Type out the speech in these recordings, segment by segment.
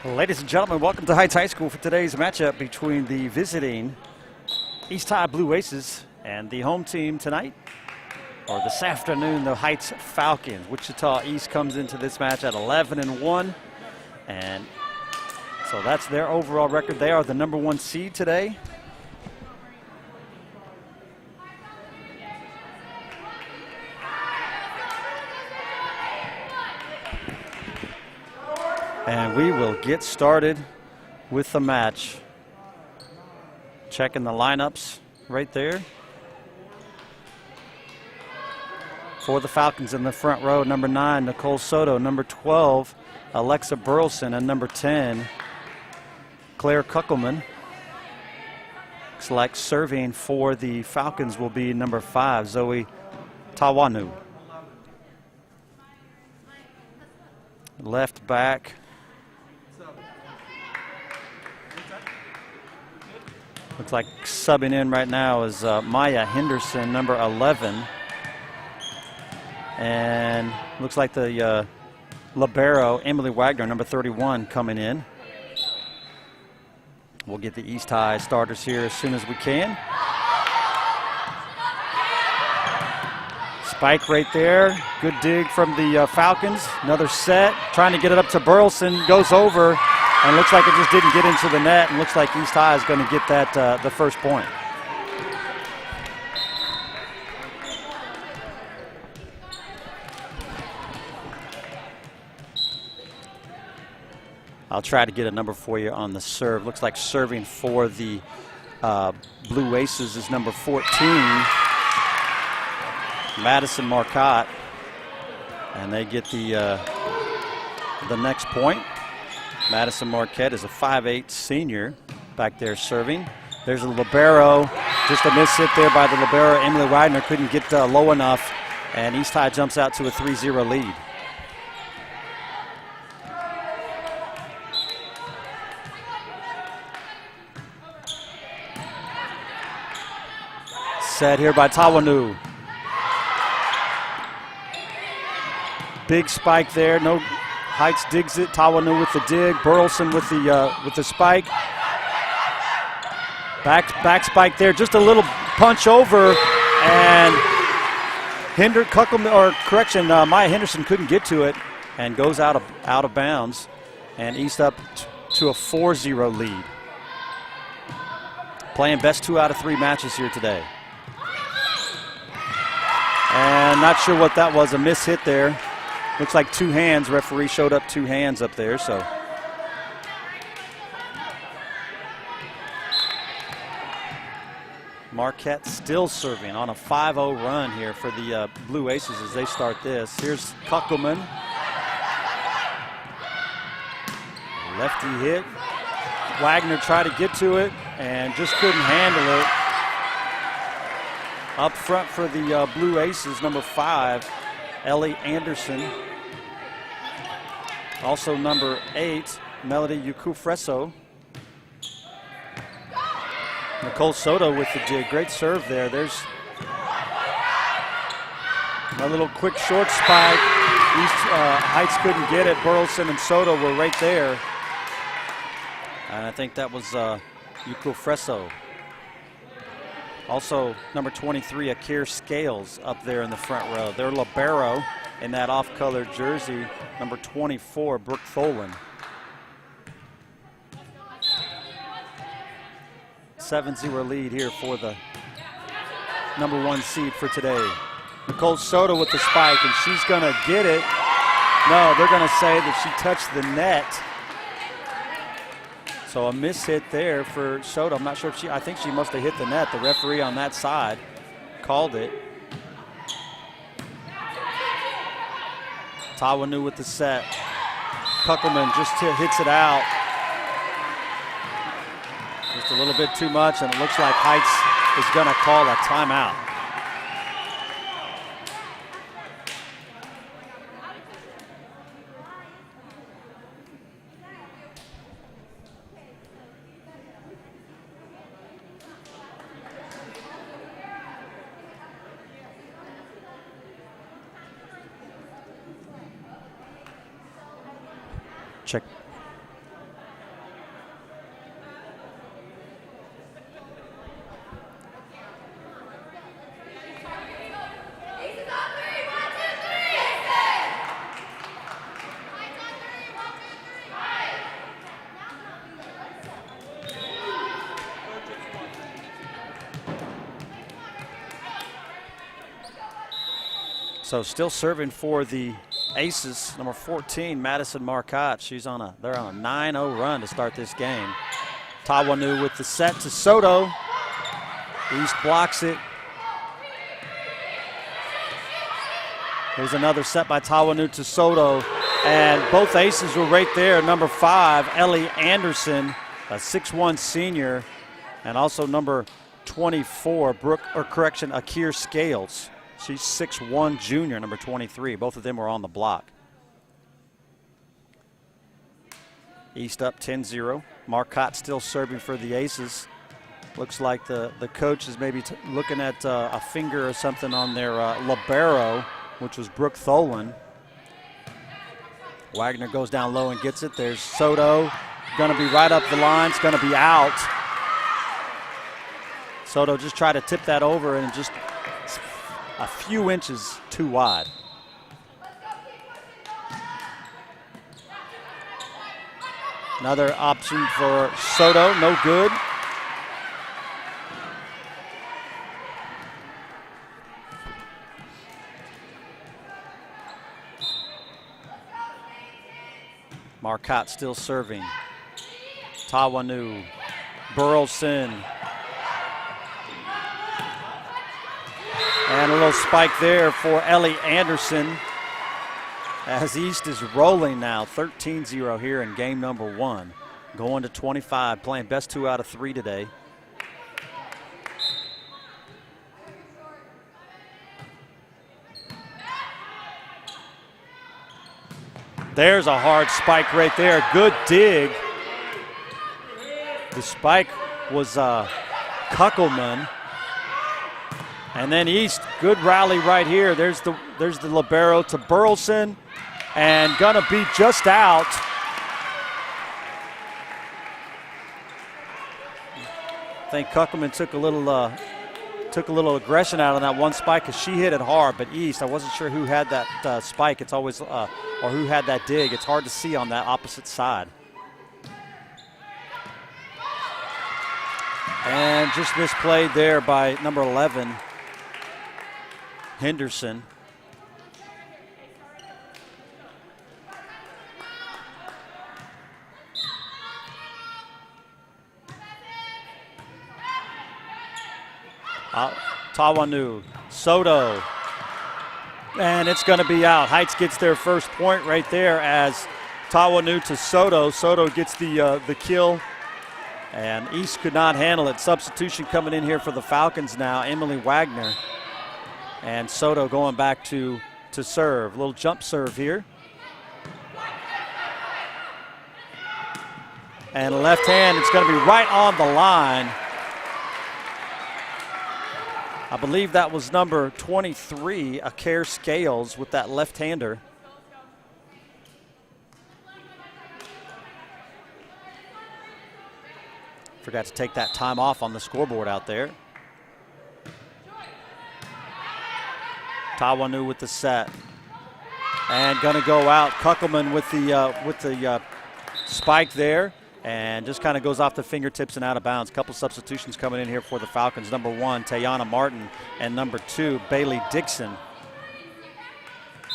Ladies and gentlemen, welcome to Heights High School for today's matchup between the visiting East High Blue Aces and the home team tonight, or this afternoon, the Heights Falcons. Wichita East comes into this match at 11-1, and so that's their overall record. They are the #1 seed today. And we will get started with the match. Checking the lineups right there. For the Falcons in the front row, number 9, Nicole Soto, number 12, Alexa Burleson, and number 10, Claire Kuckelman. Looks like serving for the Falcons will be number 5, Zoe Tawanu. Left back. Looks like subbing in right now is Maya Henderson, number 11. And looks like the libero, Emily Wagner, number 31, coming in. We'll get the East High starters here as soon as we can. Spike right there. Good dig from the Falcons. Another set. Trying to get it up to Burleson. Goes over. And looks like it just didn't get into the net, and looks like East High is going to get that the first point. I'll try to get a number for you on the serve. Looks like serving for the Blue Aces is number 14, Madison Marcotte, and they get the next point. Madison Marquette is a 5'8" senior back there serving. There's a libero. Just a miss hit there by the libero. Emily Wagner couldn't get low enough, and East High jumps out to a 3-0 lead. Set here by Tawanu. Big spike there. No. Heights digs it. Tawanu with the dig. Burleson with the spike. Back spike there. Just a little punch over, and Maya Henderson couldn't get to it, and goes out of bounds, and East up to a 4-0 lead. Playing best 2 out of 3 matches here today. And not sure what that was. A miss hit there. Looks like 2 hands. Referee showed up 2 hands up there, so. Marquette still serving on a 5-0 run here for the Blue Aces as they start this. Here's Kuckelman. Lefty hit. Wagner tried to get to it and just couldn't handle it. Up front for the Blue Aces, number 5, Ellie Anderson. Also number 8, Melody Ukufreso. Nicole Soto with the dig. Great serve there. There's a little quick short spike. Heights couldn't get it. Burleson and Soto were right there. And I think that was Ukufreso. Also, number 23, Akir Scales up there in the front row. Their libero in that off-colored jersey, number 24, Brooke Tholen. 7-0 lead here for the number 1 seed for today. Nicole Soto with the spike, and she's going to get it. No, they're going to say that she touched the net. So a miss hit there for Soto. I'm not sure if I think she must have hit the net. The referee on that side called it. Tawanu with the set. Kuckelman just hits it out. Just a little bit too much, and it looks like Heights is going to call a timeout. Check. So still serving for the Aces, number 14, Madison Marcotte. They're on a 9-0 run to start this game. Tawanu with the set to Soto. East blocks it. Here's another set by Tawanu to Soto. And both aces were right there. Number 5, Ellie Anderson, a 6'1" senior. And also number 24, Akir Scales. She's 6'1" junior, number 23. Both of them were on the block. East up 10-0. Marcotte still serving for the Aces. Looks like the coach is maybe looking at a finger or something on their libero, which was Brooke Tholen. Wagner goes down low and gets it. There's Soto. Going to be right up the line. It's going to be out. Soto just tried to tip that over and just a few inches too wide. Another option for Soto, no good. Marcotte still serving. Tawanu, Burleson. And a little spike there for Ellie Anderson as East is rolling now, 13-0 here in game number 1. Going to 25, playing best 2 out of 3 today. There's a hard spike right there. Good dig. The spike was Kuckelman. And then East, good rally right here. There's the libero to Burleson, and gonna be just out. I think Kuckelman took a little aggression out on that one spike because she hit it hard. But East, I wasn't sure who had that spike. It's always or who had that dig. It's hard to see on that opposite side. And just misplayed there by number 11. Henderson. Tawanu, Soto, and it's going to be out. Heights gets their first point right there as Tawanu to Soto. Soto gets the kill, and East could not handle it. Substitution coming in here for the Falcons now, Emily Wagner. And Soto going back to serve. A little jump serve here. And a left hand, it's going to be right on the line. I believe that was number 23, Akir Scales, with that left-hander. Forgot to take that time off on the scoreboard out there. Tawanu with the set, and gonna go out. Kuckelman with the spike there, and just kind of goes off the fingertips and out of bounds. Couple substitutions coming in here for the Falcons. Number 1, Tayana Martin, and number 2, Bailey Dixon.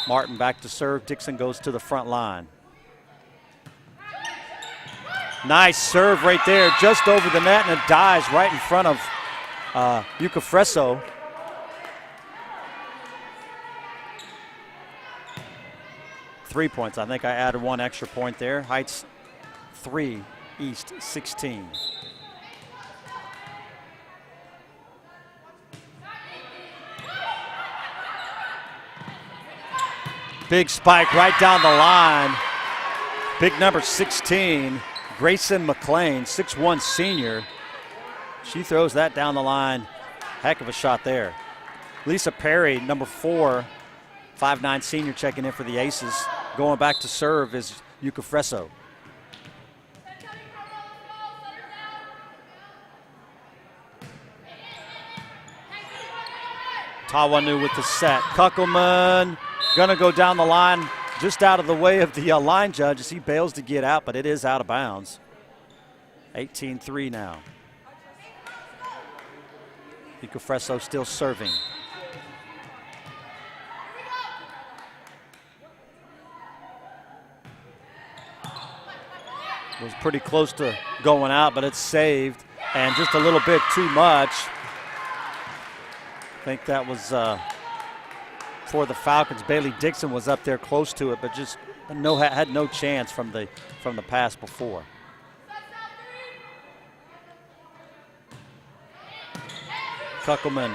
Martin back to serve. Dixon goes to the front line. Nice serve right there, just over the net, and it dives right in front of Yuka Fresso. 3 points. I think I added 1 extra point there. Heights 3, East 16. Big spike right down the line. Big number 16, Grayson McLean, 6'1" senior. She throws that down the line. Heck of a shot there. Lisa Perry, number 4, 5'9" senior, checking in for the Aces. Going back to serve is Yuka Fresso. Tawanu with the set. Kuckelman gonna go down the line, just out of the way of the line judge as he bails to get out, but it is out of bounds. 18-3 now. Yuka Fresso still serving. It was pretty close to going out, but it's saved, and just a little bit too much. I think that was for the Falcons. Bailey Dixon was up there close to it, but just had no chance from the pass before. Kuckelman,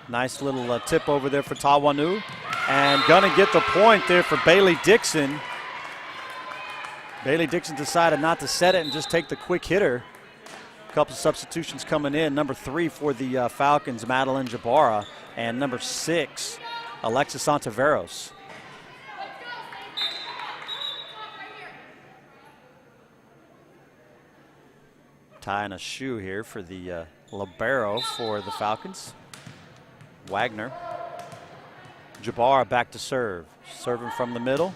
nice little tip over there for Tawanu, and gonna get the point there for Bailey Dixon. Bailey Dixon decided not to set it and just take the quick hitter. A couple substitutions coming in. Number 3 for the Falcons, Madeline Jabara, and number 6, Alexis Ontiveros. Tying a shoe here for the libero for the Falcons. Wagner. Jabara back to serve. Serving from the middle.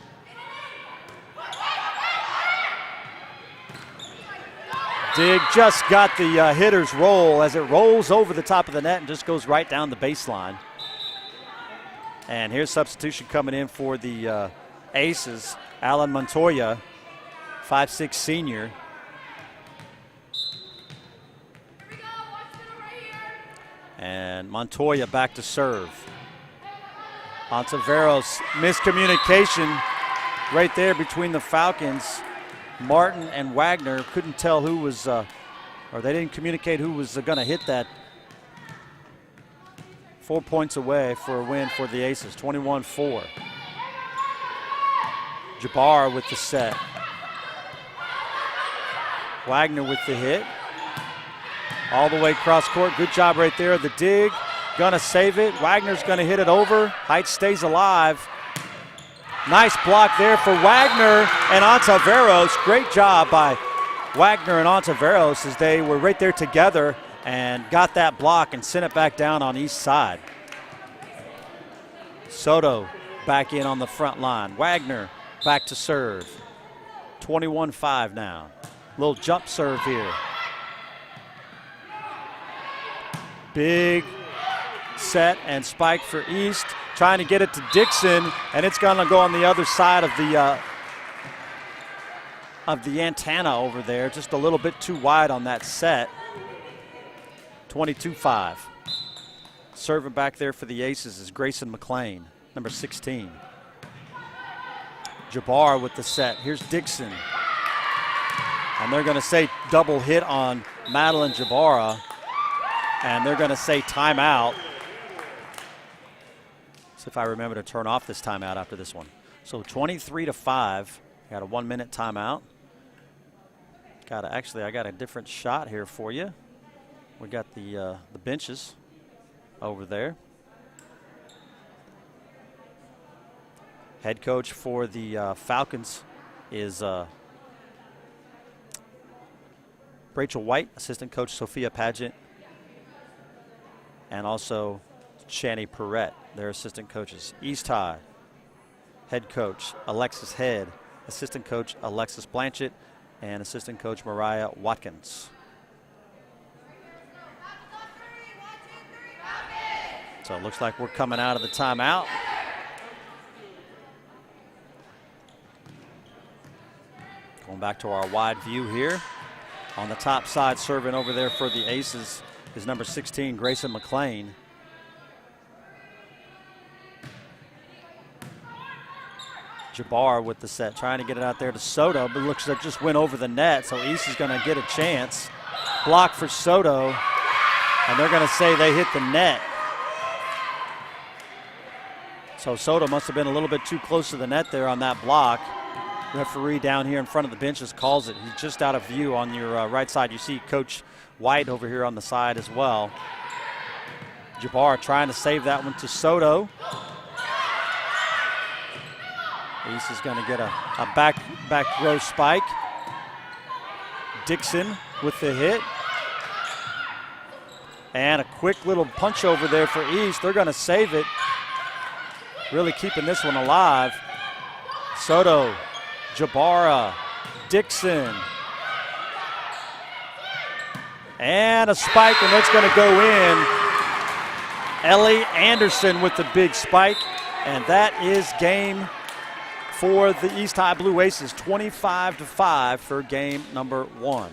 Dig just got the hitter's roll as it rolls over the top of the net and just goes right down the baseline. And here's substitution coming in for the Aces. Alan Montoya, 5'6" senior. And Montoya back to serve. Ontiveros, miscommunication right there between the Falcons. Martin and Wagner couldn't tell who was, or they didn't communicate who was going to hit that. 4 points away for a win for the Aces, 21-4. Jabbar with the set. Wagner with the hit. All the way across court. Good job right there. The dig. Gonna save it. Wagner's gonna hit it over. Heights stays alive. Nice block there for Wagner and Ontiveros. Great job by Wagner and Ontiveros as they were right there together and got that block and sent it back down on east side. Soto back in on the front line. Wagner back to serve. 21-5 now. Little jump serve here. Big set and spike for East. Trying to get it to Dixon, and it's going to go on the other side of the antenna over there. Just a little bit too wide on that set. 22-5. Serving back there for the Aces is Grayson McLean, number 16. Jabbar with the set. Here's Dixon. And they're going to say double hit on Madeline Jabara. And they're going to say timeout. See if I remember to turn off this timeout after this one. So 23-5. Got a 1 minute timeout. I got a different shot here for you. We got the benches over there. Head coach for the Falcons is Rachel White, assistant coach Sophia Pageant, and also Shani Perrette, their assistant coaches. East High, head coach Alexis Head, assistant coach Alexis Blanchett, and assistant coach Mariah Watkins. So it looks like we're coming out of the timeout. Going back to our wide view here. On the top side, serving over there for the Aces is number 16, Grayson McLean. Jabbar with the set, trying to get it out there to Soto, but looks like just went over the net, so East is going to get a chance. Block for Soto, and they're going to say they hit the net. So Soto must have been a little bit too close to the net there on that block. Referee down here in front of the benches calls it. He's just out of view on your right side. You see Coach White over here on the side as well. Jabbar trying to save that one to Soto. East is going to get a back row spike. Dixon with the hit. And a quick little punch over there for East. They're going to save it. Really keeping this one alive. Soto, Jabara, Dixon. And a spike, and it's going to go in. Ellie Anderson with the big spike. And that is game for the East High Blue Aces, 25-5 for game number 1.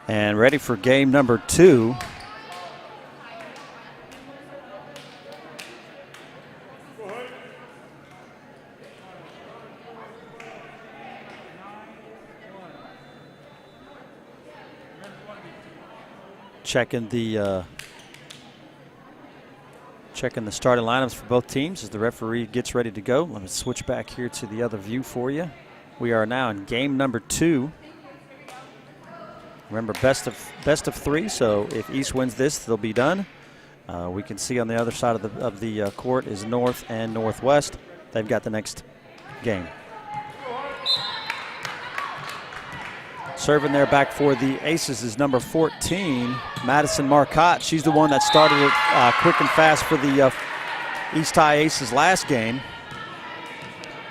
And ready for game number 2. Checking the starting lineups for both teams as the referee gets ready to go. Let me switch back here to the other view for you. We are now in game number 2. Remember, best of 3. So if East wins this, they'll be done. We can see on the other side of the court is North and Northwest. They've got the next game. Serving there back for the Aces is number 14, Madison Marcotte. She's the one that started it quick and fast for the East High Aces last game.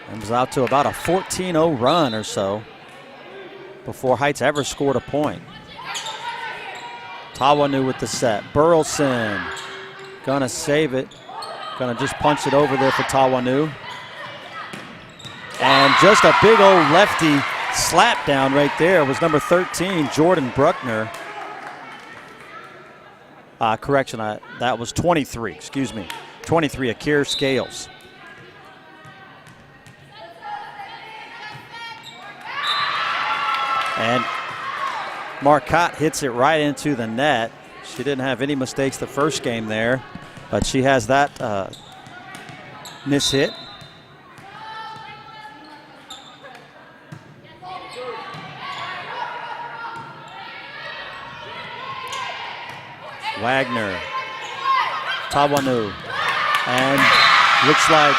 And was out to about a 14-0 run or so before Heights ever scored a point. Tawanu with the set. Burleson gonna save it. Gonna just punch it over there for Tawanu. And just a big old lefty slap down right there was number 13, Jordan Bruckner. Correction, that was 23, excuse me. 23, Akir Scales. And Marcotte hits it right into the net. She didn't have any mistakes the first game there, but she has that miss hit. Wagner, Tawanu, and looks like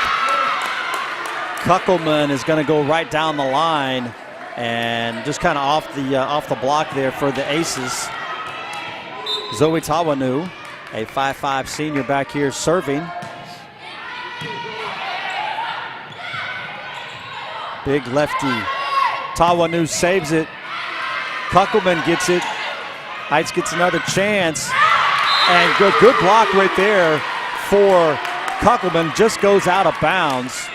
Kuckelman is going to go right down the line And just kind of off the block there for the Aces. Zoe Tawanu, a 5'5" senior back here serving. Big lefty. Tawanu saves it. Kuckelman gets it. Heights gets another chance. And good block right there for Kuckelman. Just goes out of bounds.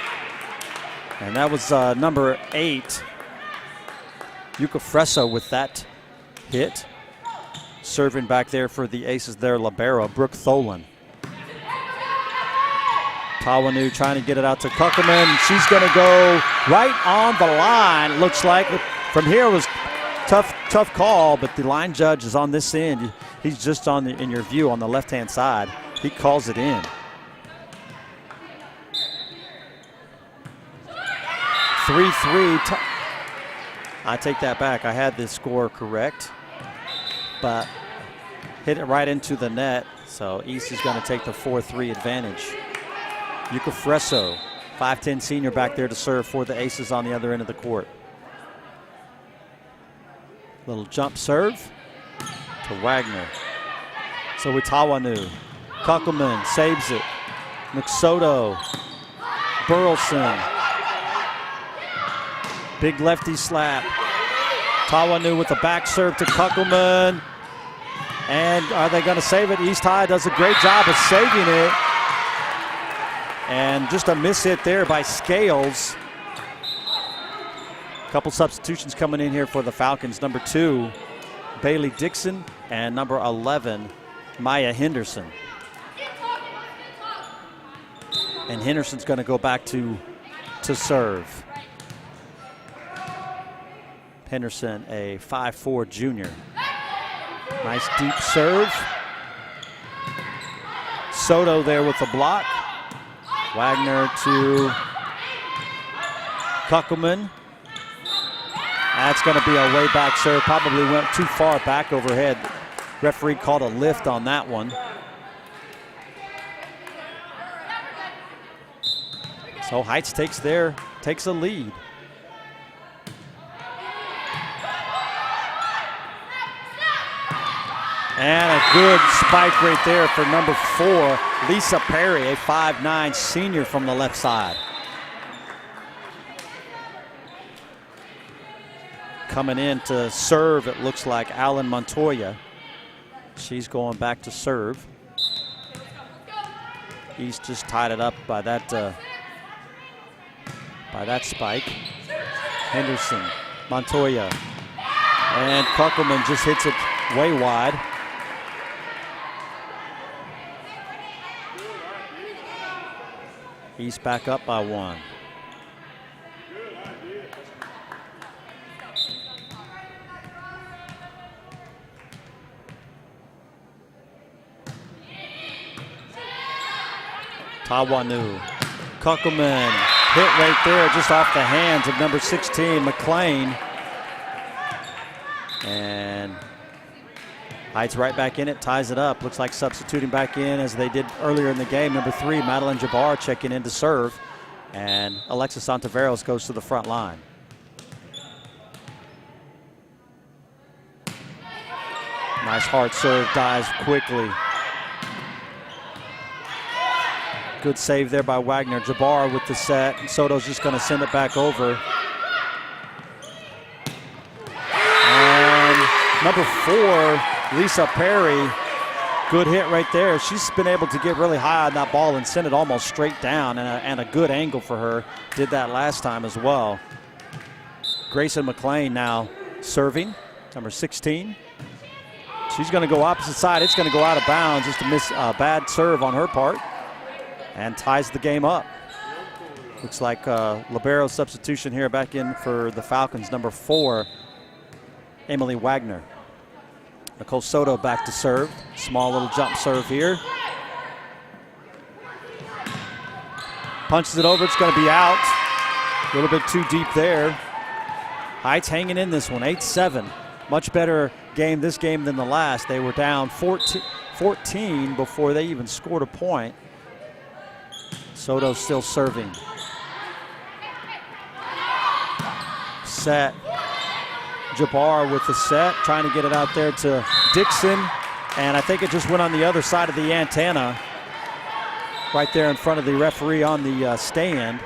And that was number 8. Yuka Fresso with that hit. Serving back there for the Aces there, libero, Brooke Tholen. Tawanu trying to get it out to Kuckelman. She's going to go right on the line. Looks like from here was tough call, but the line judge is on this end. He's just in your view on the left-hand side. He calls it in. 3-3. I take that back. I had this score correct, but hit it right into the net. So East is going to take the 4-3 advantage. Yuka Fresso, 5'10" senior back there to serve for the Aces on the other end of the court. Little jump serve to Wagner. So with Tawanu, Kuckelman saves it. McSoto, Burleson. Big lefty slap. Tawanu with the back serve to Kuckelman. And are they going to save it? East High does a great job of saving it. And just a miss hit there by Scales. A couple substitutions coming in here for the Falcons. Number 2, Bailey Dixon, and number 11, Maya Henderson. And Henderson's going to go back to serve. Henderson, a 5'4" junior. Nice deep serve. Soto there with the block. Wagner to Kuckelman. That's going to be a way back serve. Probably went too far back overhead. Referee called a lift on that one. So Heights takes a lead. And a good spike right there for number 4, Lisa Perry, a 5'9" senior from the left side. Coming in to serve, it looks like Alan Montoya. She's going back to serve. East just tied it up by that spike. Henderson, Montoya, and Kuckelman just hits it way wide. East back up by 1. Tawanu, Kuckelman, hit right there just off the hands of number 16, McLean. And Heights right back in it, ties it up. Looks like substituting back in as they did earlier in the game. Number 3, Madeline Jabbar checking in to serve. And Alexis Santaveros goes to the front line. Nice hard serve, dives quickly. Good save there by Wagner. Jabbar with the set. And Soto's just going to send it back over. And number 4, Lisa Perry, good hit right there. She's been able to get really high on that ball and send it almost straight down, and a good angle for her. Did that last time as well. Grayson McLean now serving, number 16. She's going to go opposite side. It's going to go out of bounds. Just a bad serve on her part, and ties the game up. Looks like libero substitution here back in for the Falcons. Number 4, Emily Wagner. Nicole Soto back to serve. Small little jump serve here. Punches it over, it's going to be out. A little bit too deep there. Heights hanging in this one, 8-7. Much better game this game than the last. They were down 14 before they even scored a point. Soto still serving. Set. Jabbar with the set, trying to get it out there to Dixon. And I think it just went on the other side of the antenna, right there in front of the referee on the stand.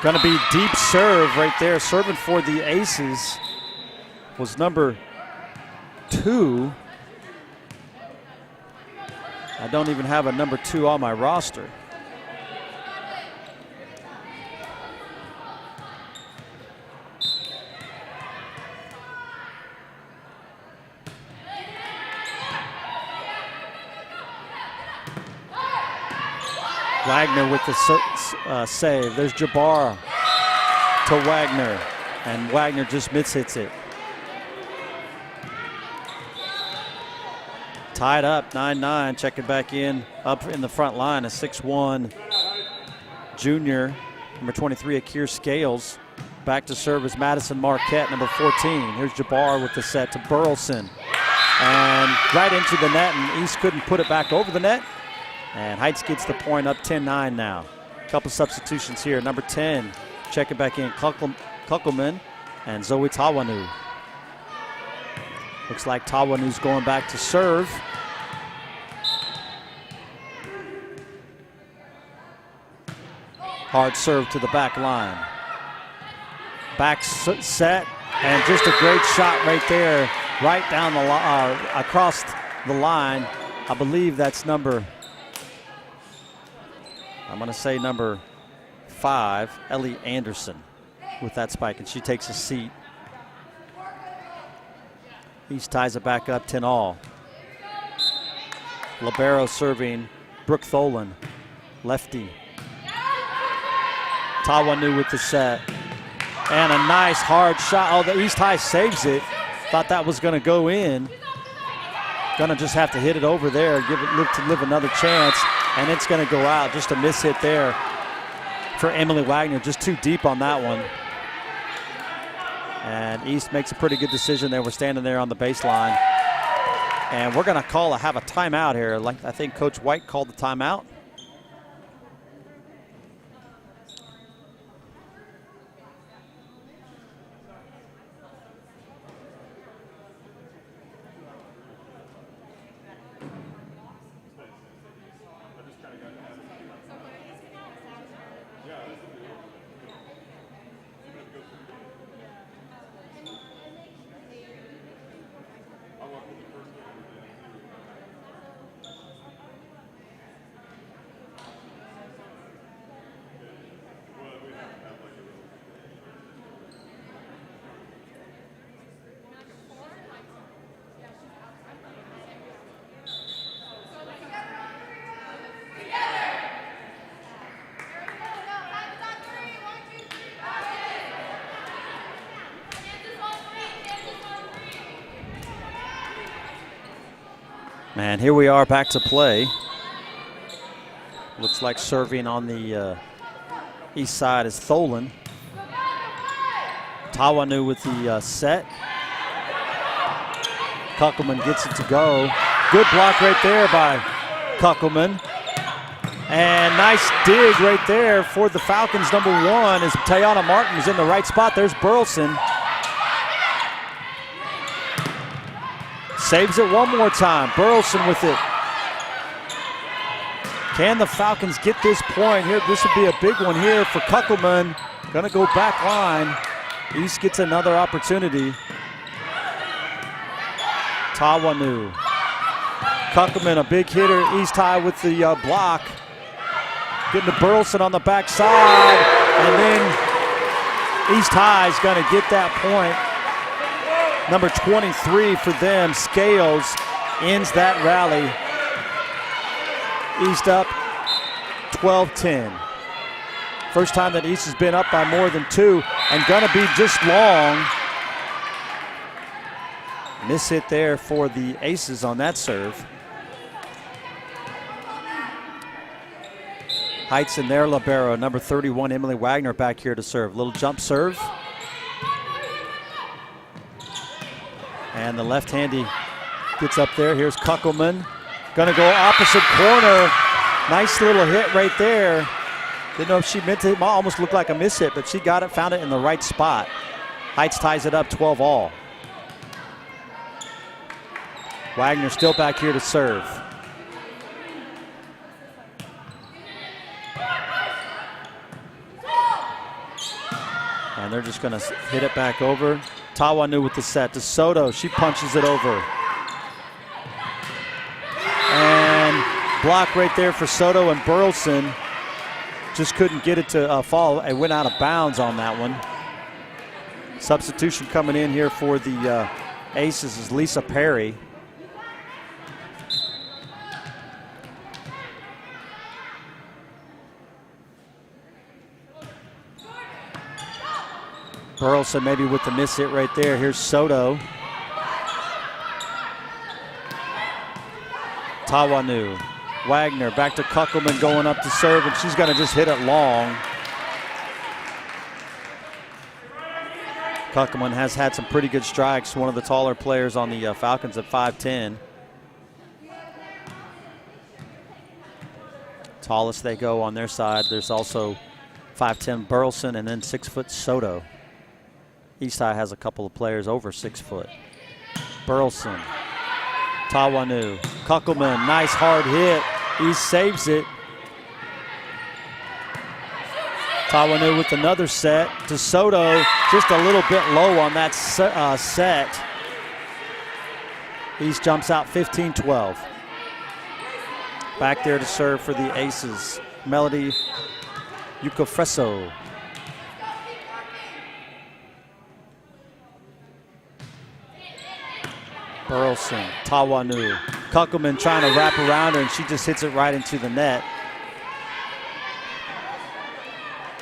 Going to be deep serve right there. Serving for the Aces was number 2. I don't even have a number 2 on my roster. Wagner with the save. There's Jabbar to Wagner, and Wagner just mishits it. Tied up, 9-9, checking back in. Up in the front line, a 6'1" junior, number 23, Akir Scales. Back to serve is Madison Marquette, number 14. Here's Jabbar with the set to Burleson. And right into the net, and East couldn't put it back over the net. And Heights gets the point, up 10-9 now. Couple substitutions here. Number 10, checking back in, Kuckelman and Zoe Tawanu. Looks like Tawanu's going back to serve. Hard serve to the back line. Back set, and just a great shot right there, right down the across the line. I believe that's number, I'm going to say number 5, Ellie Anderson, with that spike, and she takes a seat. East ties it back up 10-all. Libero serving, Brooke Tholen, lefty. Tawanu with the set. And a nice hard shot. Oh, the East High saves it. Thought that was going to go in. Gonna just have to hit it over there, give it live another chance, and it's going to go out. Just a miss hit there for Emily Wagner, just too deep on that one. And East makes a pretty good decision there. We're standing there on the baseline, and we're going to have a timeout here. Like I think Coach White called the timeout. And here we are back to play. Looks like serving on the east side is Tholen. Tawanu with the set. Kuckelman gets it to go. Good block right there by Kuckelman. And nice dig right there for the Falcons. Number 1 is Tayana Martin is in the right spot. There's Burleson. Saves it one more time. Burleson with it. Can the Falcons get this point here? This would be a big one here for Kuckelman. Gonna go back line. East gets another opportunity. Tawanu. Kuckelman, a big hitter. East High with the block. Getting to Burleson on the backside. And then East High is gonna get that point. Number 23 for them, Scales, ends that rally. East up 12-10. First time that East has been up by more than 2, and gonna be just long. Miss hit there for the Aces on that serve. Heights in their libero, number 31, Emily Wagner back here to serve. Little jump serve. And the left-handy gets up there. Here's Kuckelman. Gonna go opposite corner. Nice little hit right there. Didn't know if she meant to. It almost looked like a miss hit, but she got it, found it in the right spot. Heights ties it up 12-all. Wagner still back here to serve. And they're just going to hit it back over. Tawanu with the set to Soto. She punches it over. And block right there for Soto, and Burleson just couldn't get it to fall. It went out of bounds on that one. Substitution coming in here for the Aces is Lisa Perry. Burleson maybe with the miss hit right there. Here's Soto. Tawanu. Wagner back to Kuckelman going up to serve, and she's going to just hit it long. Kuckelman has had some pretty good strikes, one of the taller players on the Falcons at 5'10". Tallest they go on their side. There's also 5'10" Burleson and then 6' Soto. East High has a couple of players over 6 foot. Burleson, Tawanu, Kuckelman, nice hard hit. East saves it. Tawanu with another set to Soto, just a little bit low on that set. East jumps out 15-12. Back there to serve for the Aces, Melody Yukofreso. Burleson, Tawanu, Kuckelman trying to wrap around her, and she just hits it right into the net.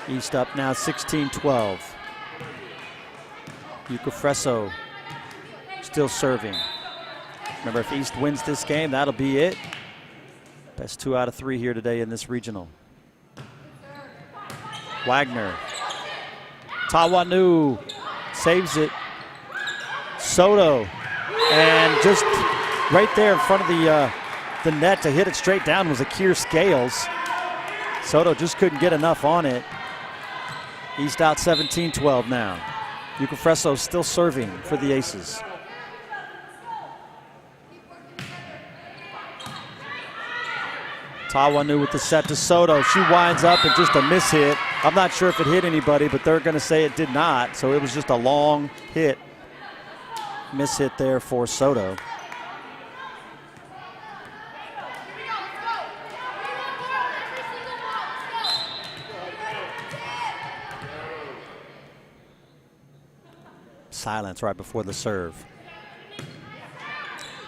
East up now 16-12. Yukofreso still serving. Remember, if East wins this game, that'll be it. Best 2 out of 3 here today in this regional. Wagner, Tawanu saves it. Soto. And just right there in front of the net to hit it straight down was Akir Scales. Soto just couldn't get enough on it. East out 17-12 now. Yukofreso still serving for the Aces. Tawanu with the set to Soto. She winds up and just a miss hit. I'm not sure if it hit anybody, but they're going to say it did not. So it was just a long hit. Miss hit there for Soto. Silence right before the serve.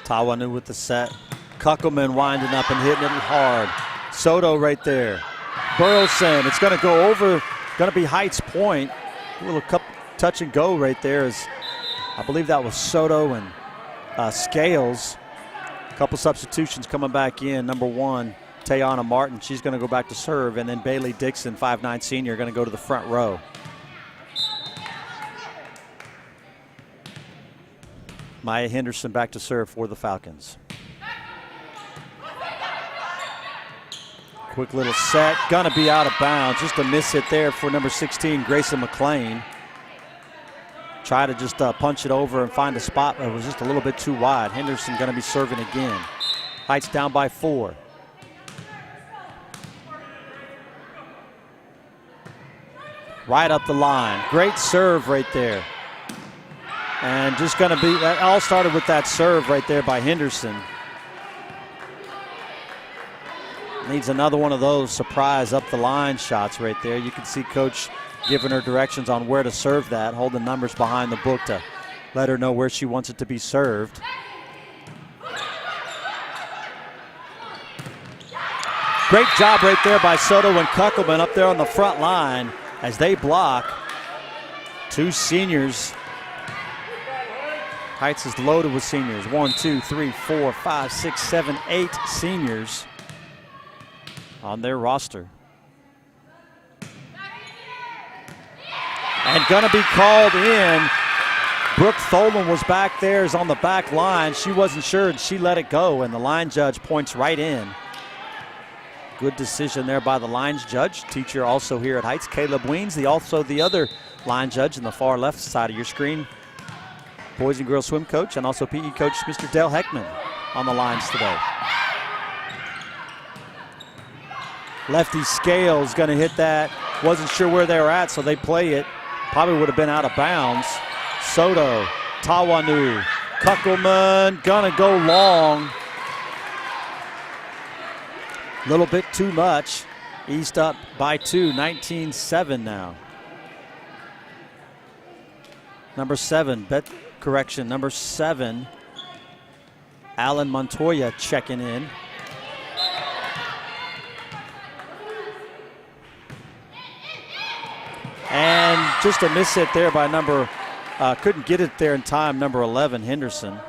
Tawanu with the set. Kuckelman winding up and hitting it hard. Soto right there. Burleson, it's going to go over, going to be Heights point. A little touch and go right there as I believe that was Soto and Scales. A couple substitutions coming back in. Number 1, Tayana Martin. She's going to go back to serve. And then Bailey Dixon, 5'9" senior, going to go to the front row. Maya Henderson back to serve for the Falcons. Quick little set. Going to be out of bounds. Just a miss hit there for number 16, Grayson McLean. Try to just punch it over and find a spot, but it was just a little bit too wide. Henderson going to be serving again. Heights down by 4. Right up the line. Great serve right there. And just going to be, that all started with that serve right there by Henderson. Needs another one of those surprise up the line shots right there. You can see Coach giving her directions on where to serve that, holding numbers behind the book to let her know where she wants it to be served. Great job right there by Soto and Kuckelman up there on the front line as they block. 2 seniors. Heights is loaded with seniors. 1, 2, 3, 4, 5, 6, 7, 8 seniors on their roster. And gonna be called in Brooke Tholen was back there, is on the back line. She wasn't sure, and she let it go, and the line judge points right in. Good decision there by the lines judge. Teacher also here at Heights, Caleb Weens, also the other line judge in the far left side of your screen. Boys and girls swim coach and also PE coach Mr. Dale Heckman on the lines today. Lefty Scales going to hit that. Wasn't sure where they were at, so they play it. Probably would have been out of bounds. Soto, Tawanu, Kuckelman, gonna go long. A little bit too much. East up by 2, 19-7 now. Number 7, number 7, Alan Montoya checking in. And just a miss hit there by number, couldn't get it there in time, number 11, Henderson.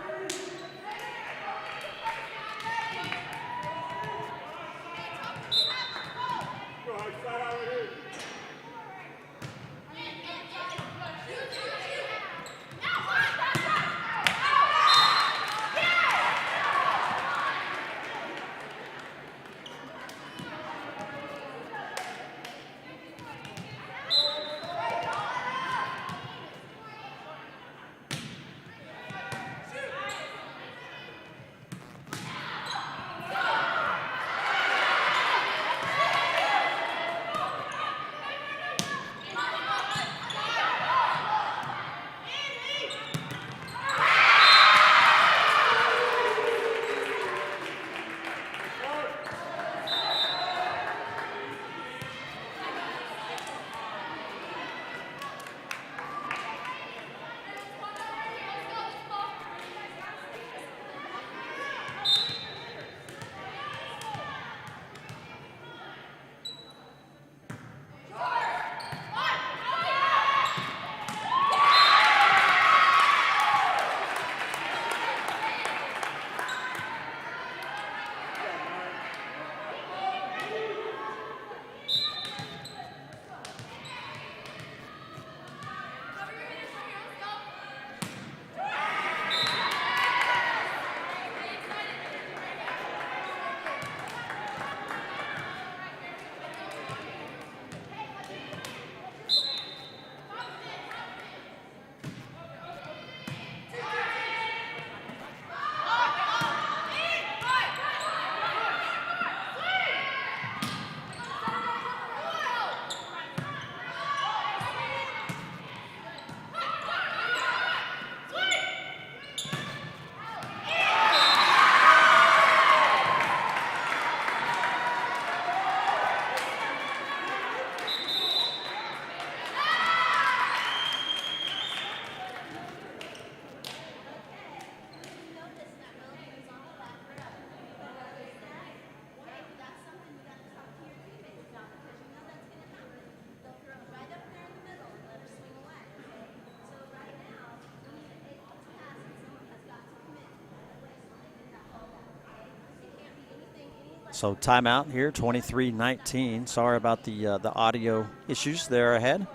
So timeout here, 23-19. Sorry about the audio issues there ahead.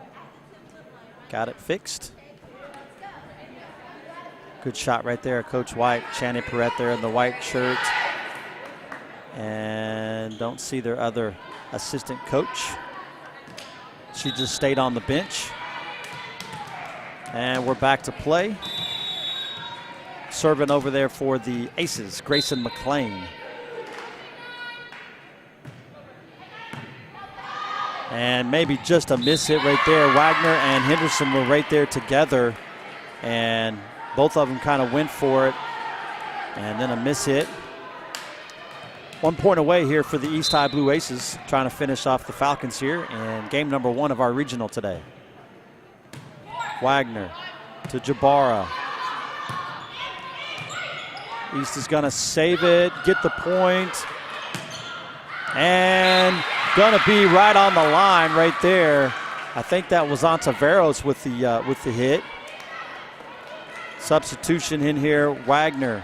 Got it fixed. Good shot right there, Coach White. Channing Perrette there in the white shirt. And don't see their other assistant coach. She just stayed on the bench. And we're back to play. Serving over there for the Aces, Grayson McLean. And maybe just a miss hit right there. Wagner and Henderson were right there together, and both of them kind of went for it. And then a miss hit. 1 point away here for the East High Blue Aces, trying to finish off the Falcons here in game number 1 of our regional today. Wagner to Jabara. East is going to save it, get the point, and gonna be right on the line right there. I think that was Ontiveros with the hit. Substitution in here, Wagner.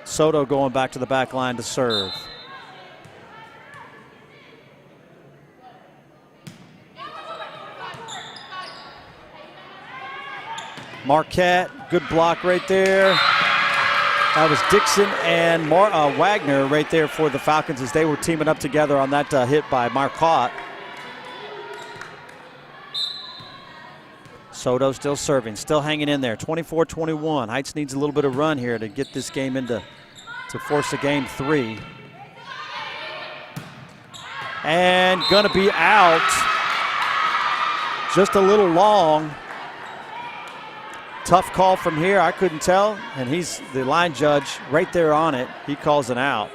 Soto going back to the back line to serve. Marquette, good block right there. That was Dixon and Wagner right there for the Falcons as they were teaming up together on that hit by Marquette. Soto still serving, still hanging in there. 24-21. Heights needs a little bit of run here to get this game to force a game 3. And gonna be out. Just a little long. Tough call from here, I couldn't tell. And he's the line judge right there on it. He calls an out.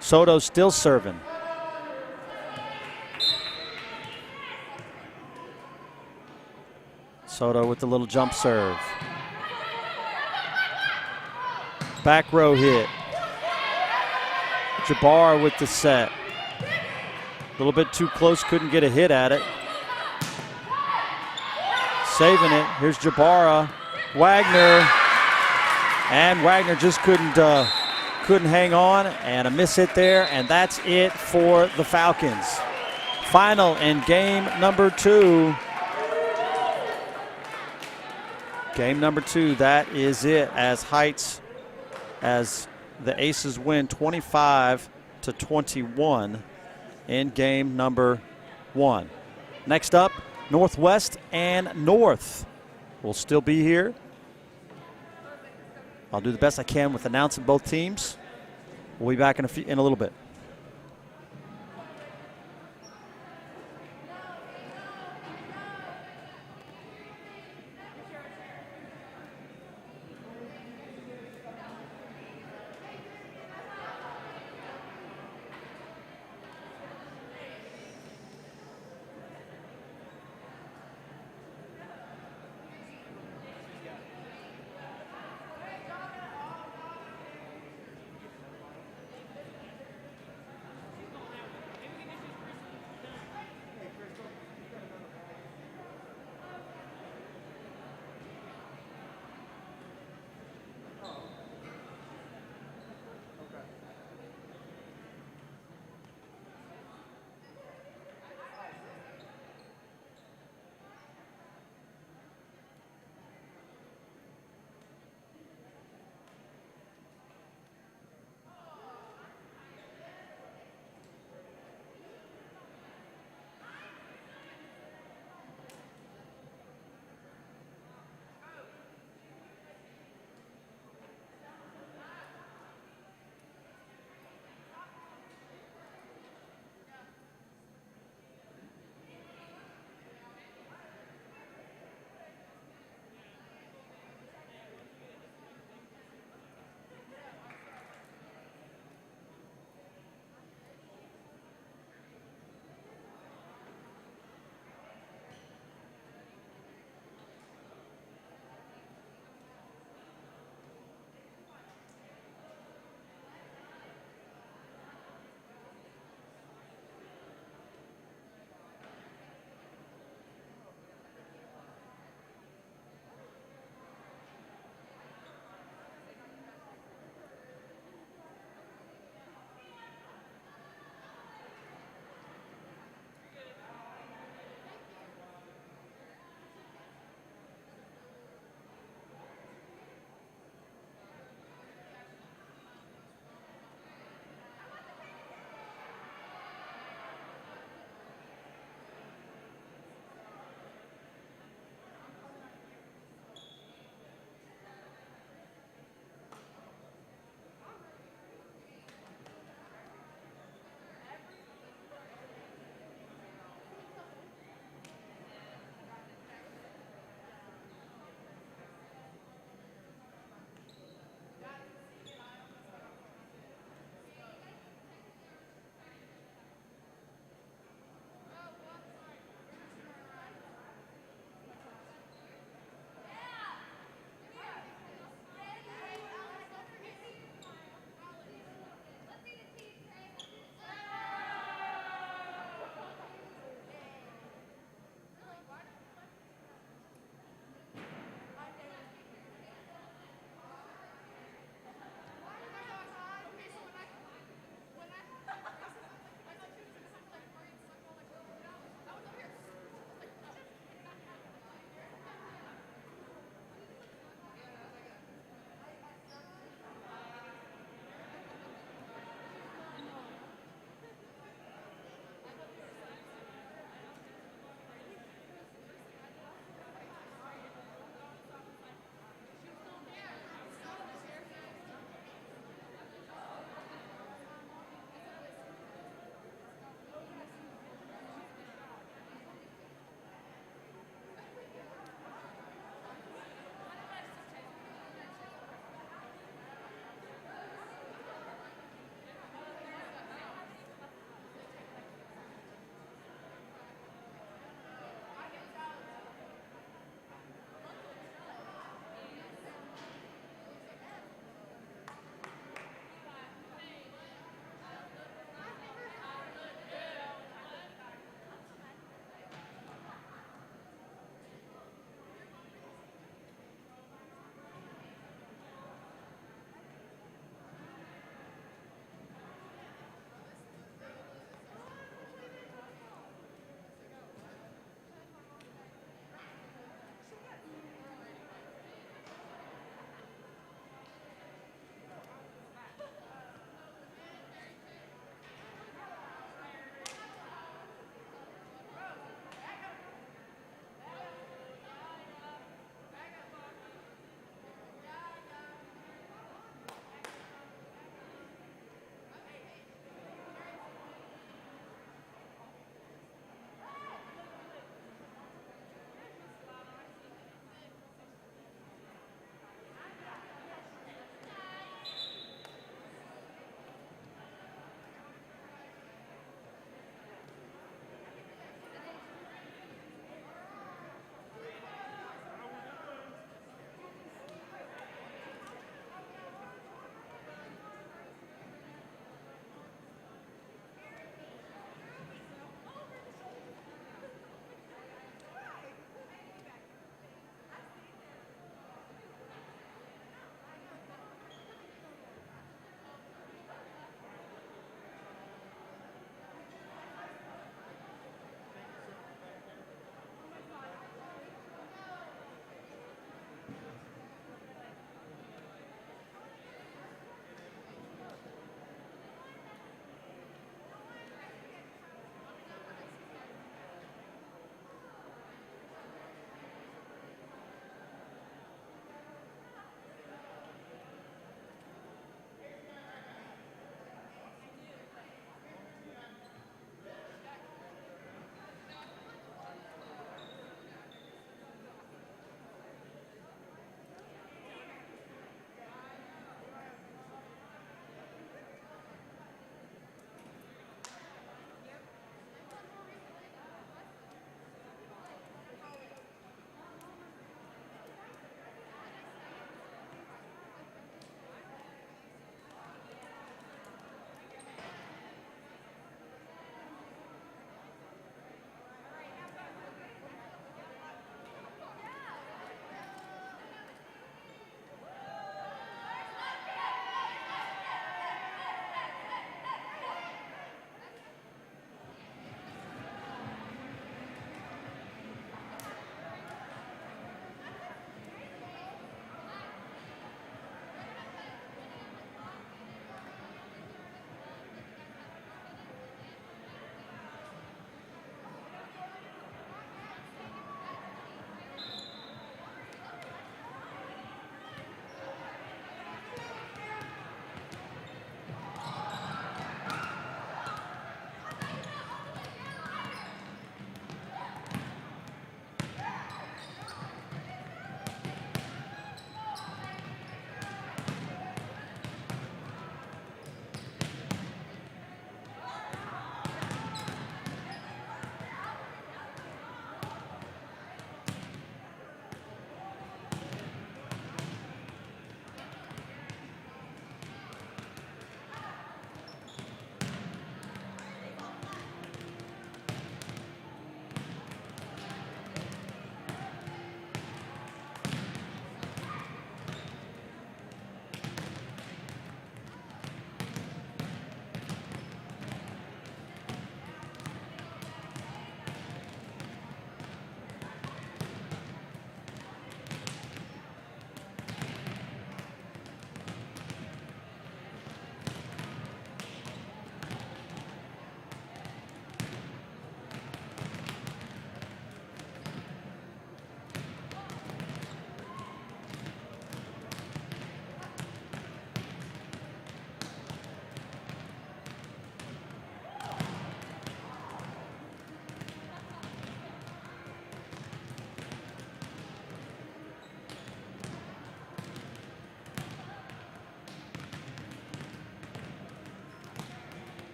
Soto's still serving. Soto with the little jump serve. Back row hit. Jabbar with the set. A little bit too close, couldn't get a hit at it. Saving it. Here's Jabara. Wagner. And Wagner just couldn't hang on. And a miss hit there. And that's it for the Falcons. Final in game number 2. Game number 2, that is it as Heights, as the Aces win 25-21 in game number 1. Next up, Northwest and North will still be here. I'll do the best I can with announcing both teams. We'll be back in a little bit.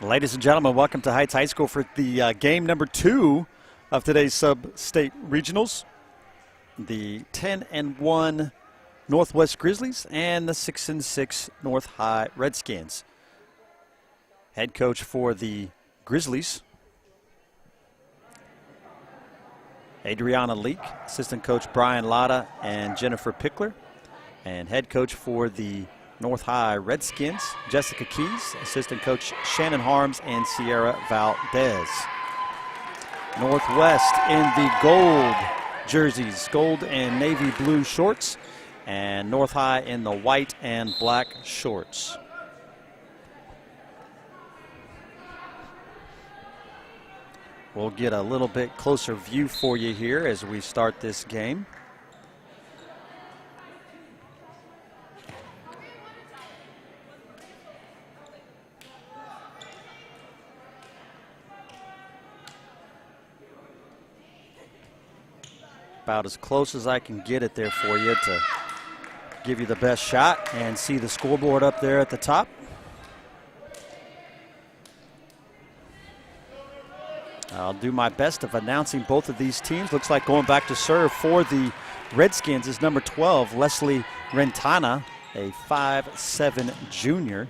Ladies and gentlemen, welcome to Heights High School for the game number 2 of today's Sub-State Regionals. The 10-1 Northwest Grizzlies and the 6-6 North High Redskins. Head coach for the Grizzlies, Adriana Leak, assistant coach Brian Latta and Jennifer Pickler, and head coach for the North High Redskins, Jessica Keys, assistant coach Shannon Harms and Sierra Valdez. Northwest in the gold jerseys, gold and navy blue shorts, and North High in the white and black shorts. We'll get a little bit closer view for you here as we start this game. About as close as I can get it there for you to give you the best shot and see the scoreboard up there at the top. I'll do my best of announcing both of these teams. Looks like going back to serve for the Redskins is number 12, Leslie Rentana, a 5'7" junior.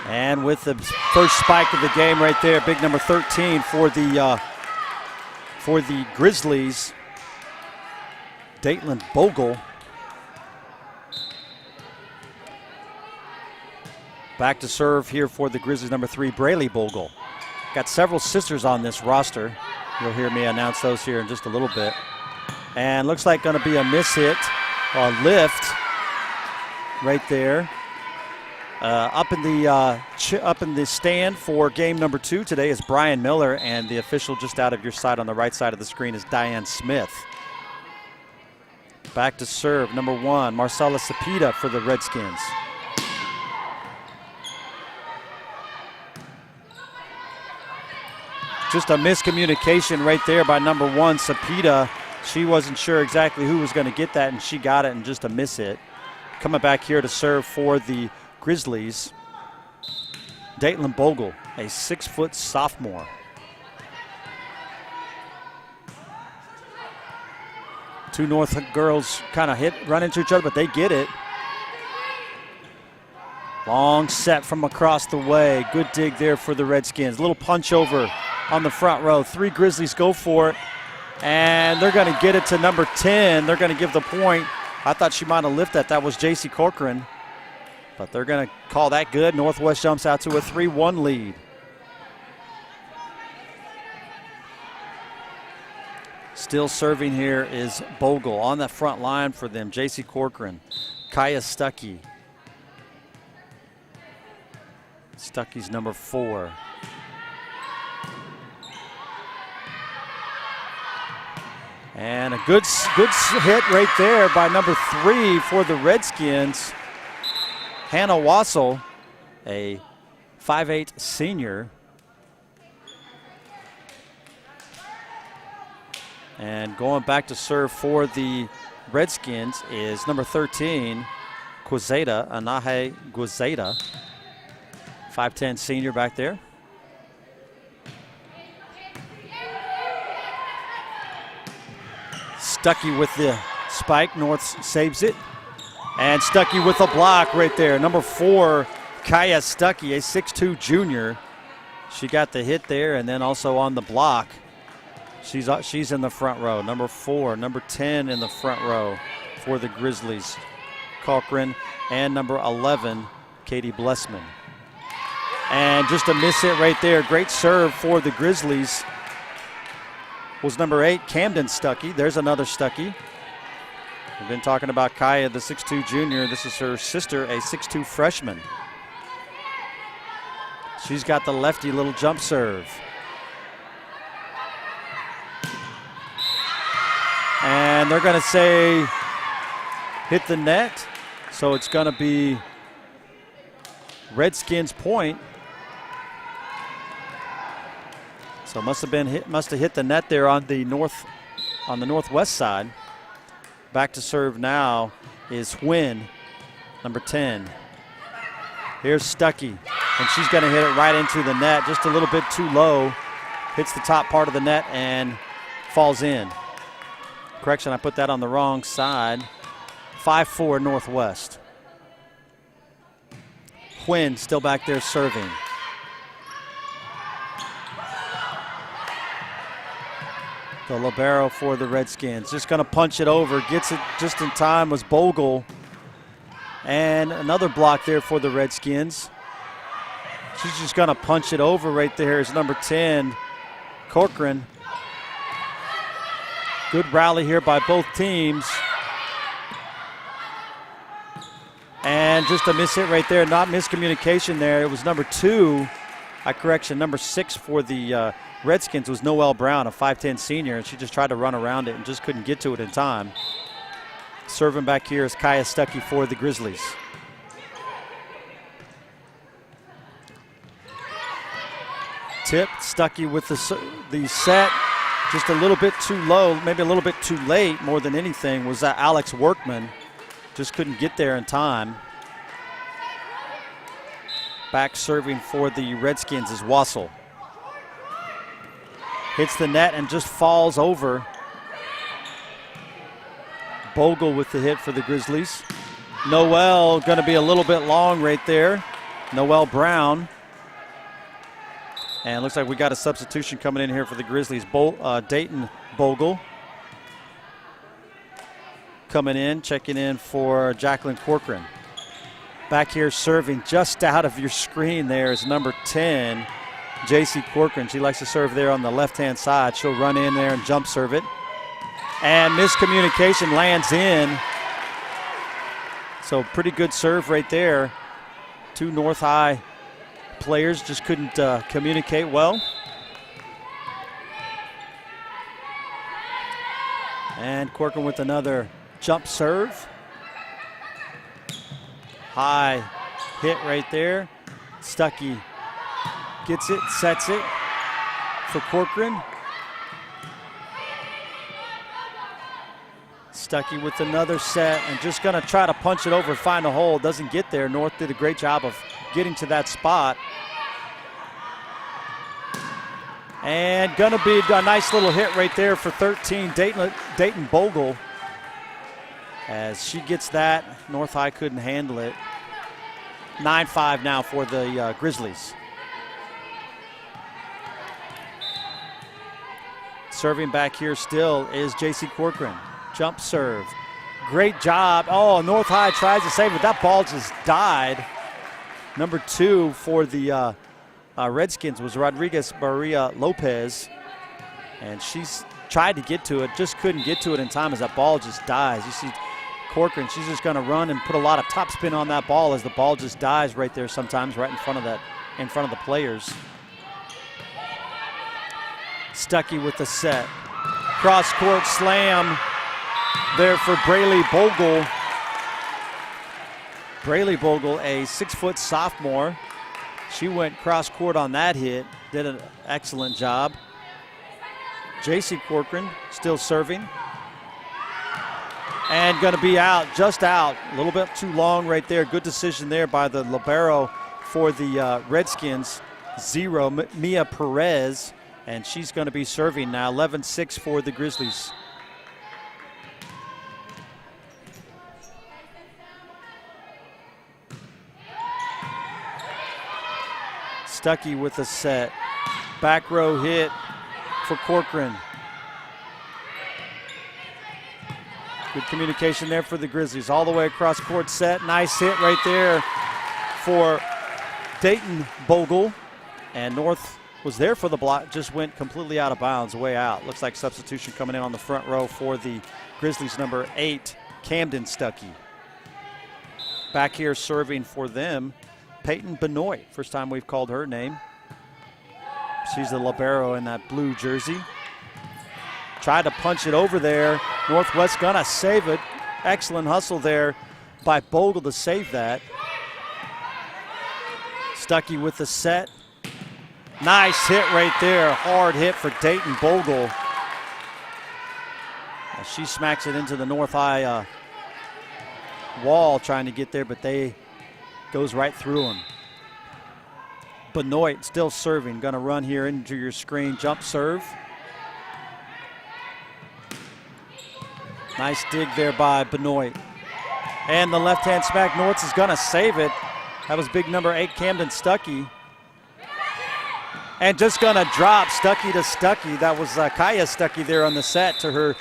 And with the first spike of the game right there, big number 13 for the Grizzlies, Datelyn Bogle. Back to serve here for the Grizzlies, number 3, Braylee Bogle. Got several sisters on this roster. You'll hear me announce those here in just a little bit. And looks like going to be a miss hit, a lift right there. Up in the stand for game number 2 today is Brian Miller, and the official just out of your sight on the right side of the screen is Diane Smith. Back to serve, number 1, Marcella Cepeda for the Redskins. Just a miscommunication right there by number 1, Cepeda. She wasn't sure exactly who was going to get that, and she got it, and just a miss hit. Coming back here to serve for the Grizzlies, Datelyn Bogle, a 6-foot sophomore. Two North girls kind of run into each other, but they get it. Long set from across the way. Good dig there for the Redskins. Little punch over on the front row. 3 Grizzlies go for it, and they're going to get it to number 10. They're going to give the point. I thought she might have lifted that. That was J.C. Corcoran. But they're going to call that good. Northwest jumps out to a 3-1 lead. Still serving here is Bogle on the front line for them. J.C. Corcoran, Kaya Stuckey. Stuckey's number 4. And a good hit right there by number 3 for the Redskins. Hannah Wassel, a 5'8" senior. And going back to serve for the Redskins is number 13, Anahe Quezada, 5'10" senior back there. Stuckey with the spike. North saves it. And Stuckey with a block right there. Number 4, Kaya Stuckey, a 6'2" junior. She got the hit there and then also on the block. She's in the front row. Number 4, number 10 in the front row for the Grizzlies. Cochran, and number 11, Katie Blessman. And just a miss hit right there. Great serve for the Grizzlies was number 8, Camden Stuckey. There's another Stuckey. We've been talking about Kaya, the 6'2" junior. This is her sister, a 6'2" freshman. She's got the lefty little jump serve. And they're going to say hit the net. So it's going to be Redskins point. So must have hit the net there on the northwest side. Back to serve now is Huynh, number 10. Here's Stuckey, and she's going to hit it right into the net, just a little bit too low. Hits the top part of the net and falls in. Correction, I put that on the wrong side. 5-4 Northwest. Huynh still back there serving. The libero for the Redskins. Just going to punch it over. Gets it just in time was Bogle. And another block there for the Redskins. She's just going to punch it over right there is number 10, Corcoran. Good rally here by both teams. And just a miss hit right there. Not miscommunication there. It was number 2. Number 6 for the Redskins was Noelle Brown, a 5'10" senior, and she just tried to run around it and just couldn't get to it in time. Serving back here is Kaya Stuckey for the Grizzlies. Tip, Stuckey with the set. Just a little bit too low, maybe a little bit too late more than anything, was that Alex Workman. Just couldn't get there in time. Back serving for the Redskins is Wassel. Hits the net and just falls over. Bogle with the hit for the Grizzlies. Noelle going to be a little bit long right there. Noelle Brown. And it looks like we got a substitution coming in here for the Grizzlies. Dayton Bogle coming in, checking in for Jacqueline Corcoran. Back here serving just out of your screen there is number 10, J.C. Corcoran. She likes to serve there on the left-hand side. She'll run in there and jump serve it. And miscommunication lands in. So pretty good serve right there. Two North High players just couldn't communicate well. And Corcoran with another jump serve. High hit right there. Stuckey gets it, sets it for Corcoran. Stuckey with another set and just going to try to punch it over, find a hole. Doesn't get there. North did a great job of getting to that spot. And going to be a nice little hit right there for 13, Dayton Bogle. As she gets that, North High couldn't handle it. 9-5 now for the Grizzlies. Serving back here still is J.C. Corcoran. Jump serve. Great job. Oh, North High tries to save it. That ball just died. Number 2 for the Redskins was Rodriguez Maria Lopez. And she's tried to get to it, just couldn't get to it in time as that ball just dies. You see Corcoran, she's just going to run and put a lot of topspin on that ball as the ball just dies right there sometimes right in front of the players. Stuckey with the set. Cross court slam there for Braylee Bogle. Braylee Bogle, a 6-foot sophomore. She went cross court on that hit, did an excellent job. J.C. Corcoran still serving. And going to be out, just out. A little bit too long right there. Good decision there by the libero for the Redskins. 0, Mia Perez. And she's going to be serving now. 11-6 for the Grizzlies. Stuckey with a set. Back row hit for Corcoran. Good communication there for the Grizzlies. All the way across court set. Nice hit right there for Dayton Bogle. And North was there for the block, just went completely out of bounds, way out. Looks like substitution coming in on the front row for the Grizzlies, number 8, Camden Stuckey. Back here serving for them, Peyton Benoit. First time we've called her name. She's the libero in that blue jersey. Tried to punch it over there. Northwest gonna save it. Excellent hustle there by Bogle to save that. Stuckey with the set. Nice hit right there. Hard hit for Dayton Bogle. She smacks it into the North Eye wall trying to get there, but they goes right through him. Benoit still serving. Going to run here into your screen. Jump serve. Nice dig there by Benoit. And the left-hand smack. North is going to save it. That was big number 8, Camden Stuckey. And just going to drop Stuckey to Stuckey. That was Kaya Stuckey there on the set to her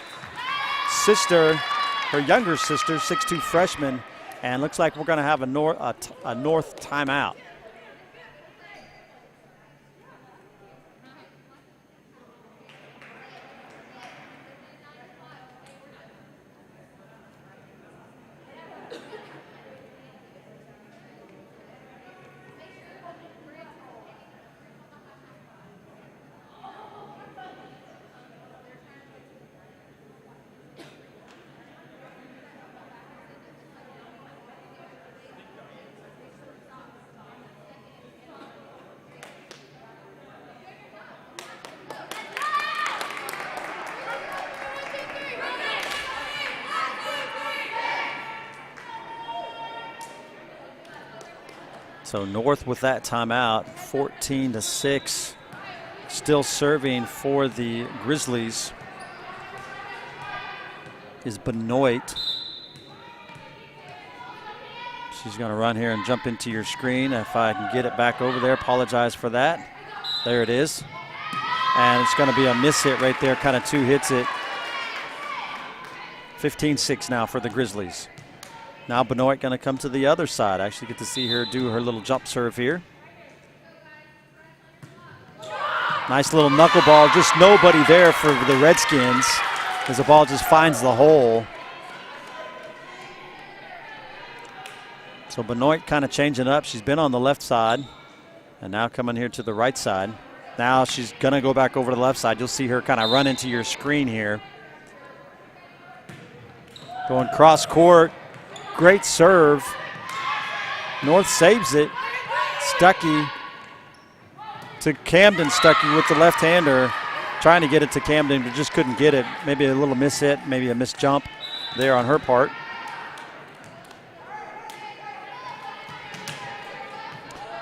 sister, her younger sister, 6'2" freshman. And looks like we're going to have a North timeout. So North with that timeout, 14-6. Still serving for the Grizzlies is Benoit. She's going to run here and jump into your screen. If I can get it back over there, apologize for that. There it is. And it's going to be a miss hit right there, kind of two hits it. 15-6 now for the Grizzlies. Now Benoit going to come to the other side. I actually get to see her do her little jump serve here. Nice little knuckleball. Just nobody there for the Redskins as the ball just finds the hole. So Benoit kind of changing up. She's been on the left side and now coming here to the right side. Now she's going to go back over to the left side. You'll see her kind of run into your screen here. Going cross court. Great serve. North saves it. Stuckey to Camden. Stuckey with the left-hander. Trying to get it to Camden, but just couldn't get it. Maybe a little miss hit, maybe a missed jump there on her part.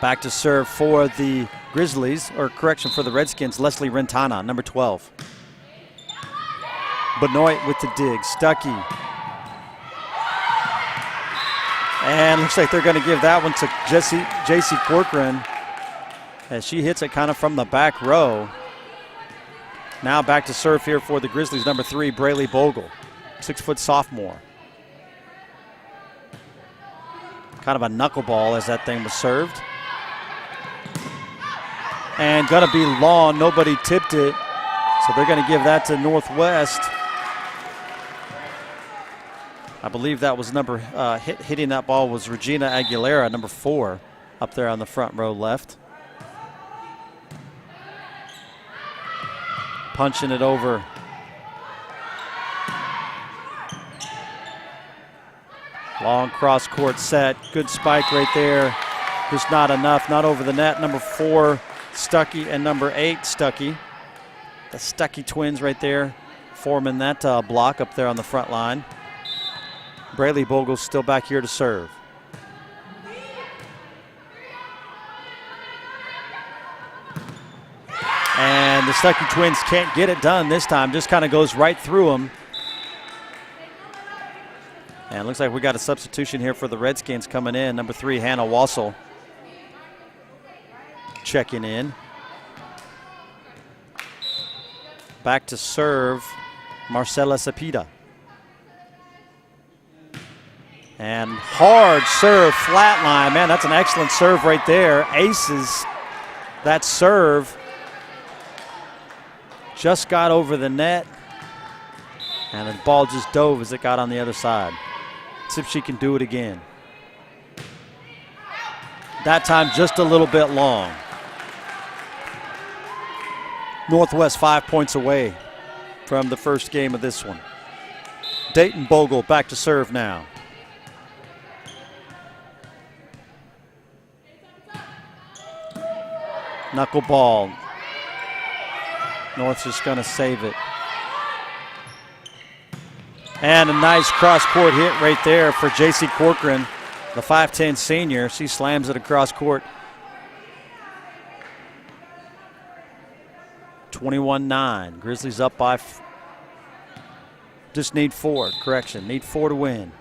Back to serve for the Grizzlies, or correction, for the Redskins, Leslie Rentana, number 12. Benoit with the dig. Stuckey. And looks like they're going to give that one to J.C. Corcoran as she hits it kind of from the back row. Now back to serve here for the Grizzlies, number 3, Braylee Bogle, 6-foot sophomore. Kind of a knuckleball as that thing was served. And going to be long. Nobody tipped it. So they're going to give that to Northwest. I believe that was number hitting that ball was Regina Aguilera, number 4, up there on the front row left. Punching it over. Long cross court set. Good spike right there. Just not enough. Not over the net. Number 4, Stuckey, and number 8, Stuckey. The Stuckey twins right there forming that block up there on the front line. Braley Bogle's still back here to serve. And the Stuckey Twins can't get it done this time. Just kind of goes right through them. And it looks like we got a substitution here for the Redskins coming in. Number 3, Hannah Wassel checking in. Back to serve, Marcela Cepeda. And hard serve, flat line. Man, that's an excellent serve right there. Aces that serve. Just got over the net. And the ball just dove as it got on the other side. Let's see if she can do it again. That time just a little bit long. Northwest 5 points away from the first game of this one. Dayton Bogle back to serve now. Knuckleball. North's just going to save it. And a nice cross-court hit right there for J.C. Corcoran, the 5'10 senior. She slams it across court. 21-9. Grizzlies up by just need 4. Correction, need 4 to win.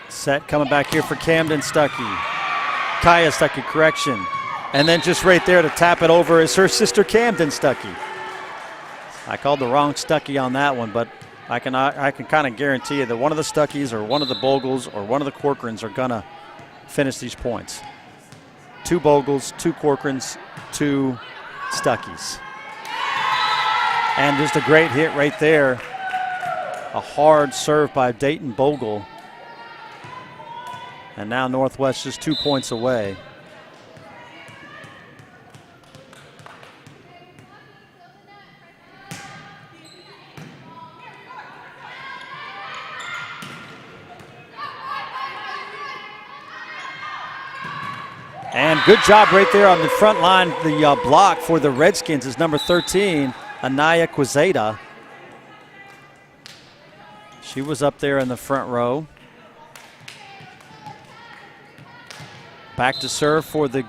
Set coming back here for Camden Stuckey. Kaya Stuckey, correction. And then just right there to tap it over is her sister Camden Stuckey. I called the wrong Stuckey on that one, but I can kind of guarantee you that one of the Stuckeys or one of the Bogles or one of the Corcorans are going to finish these points. 2 Bogles, 2 Corcorans, 2 Stuckeys. And just a great hit right there. A hard serve by Dayton Bogle. And now Northwest just 2 points away. And good job right there on the front line. The block for the Redskins is number 13, Anaya Quezada. She was up there in the front row. Back to serve for the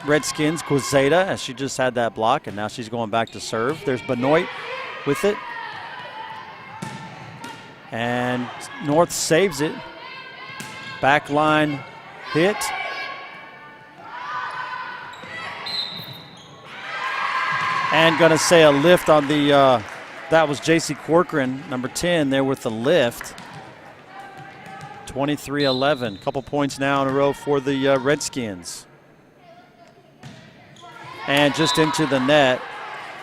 Redskins, Quezada, as she just had that block, and now she's going back to serve. There's Benoit with it. And North saves it. Back line hit. And going to say a lift on the, that was J.C. Corcoran, number 10, there with the lift. 23-11, couple points now in a row for the Redskins. And just into the net.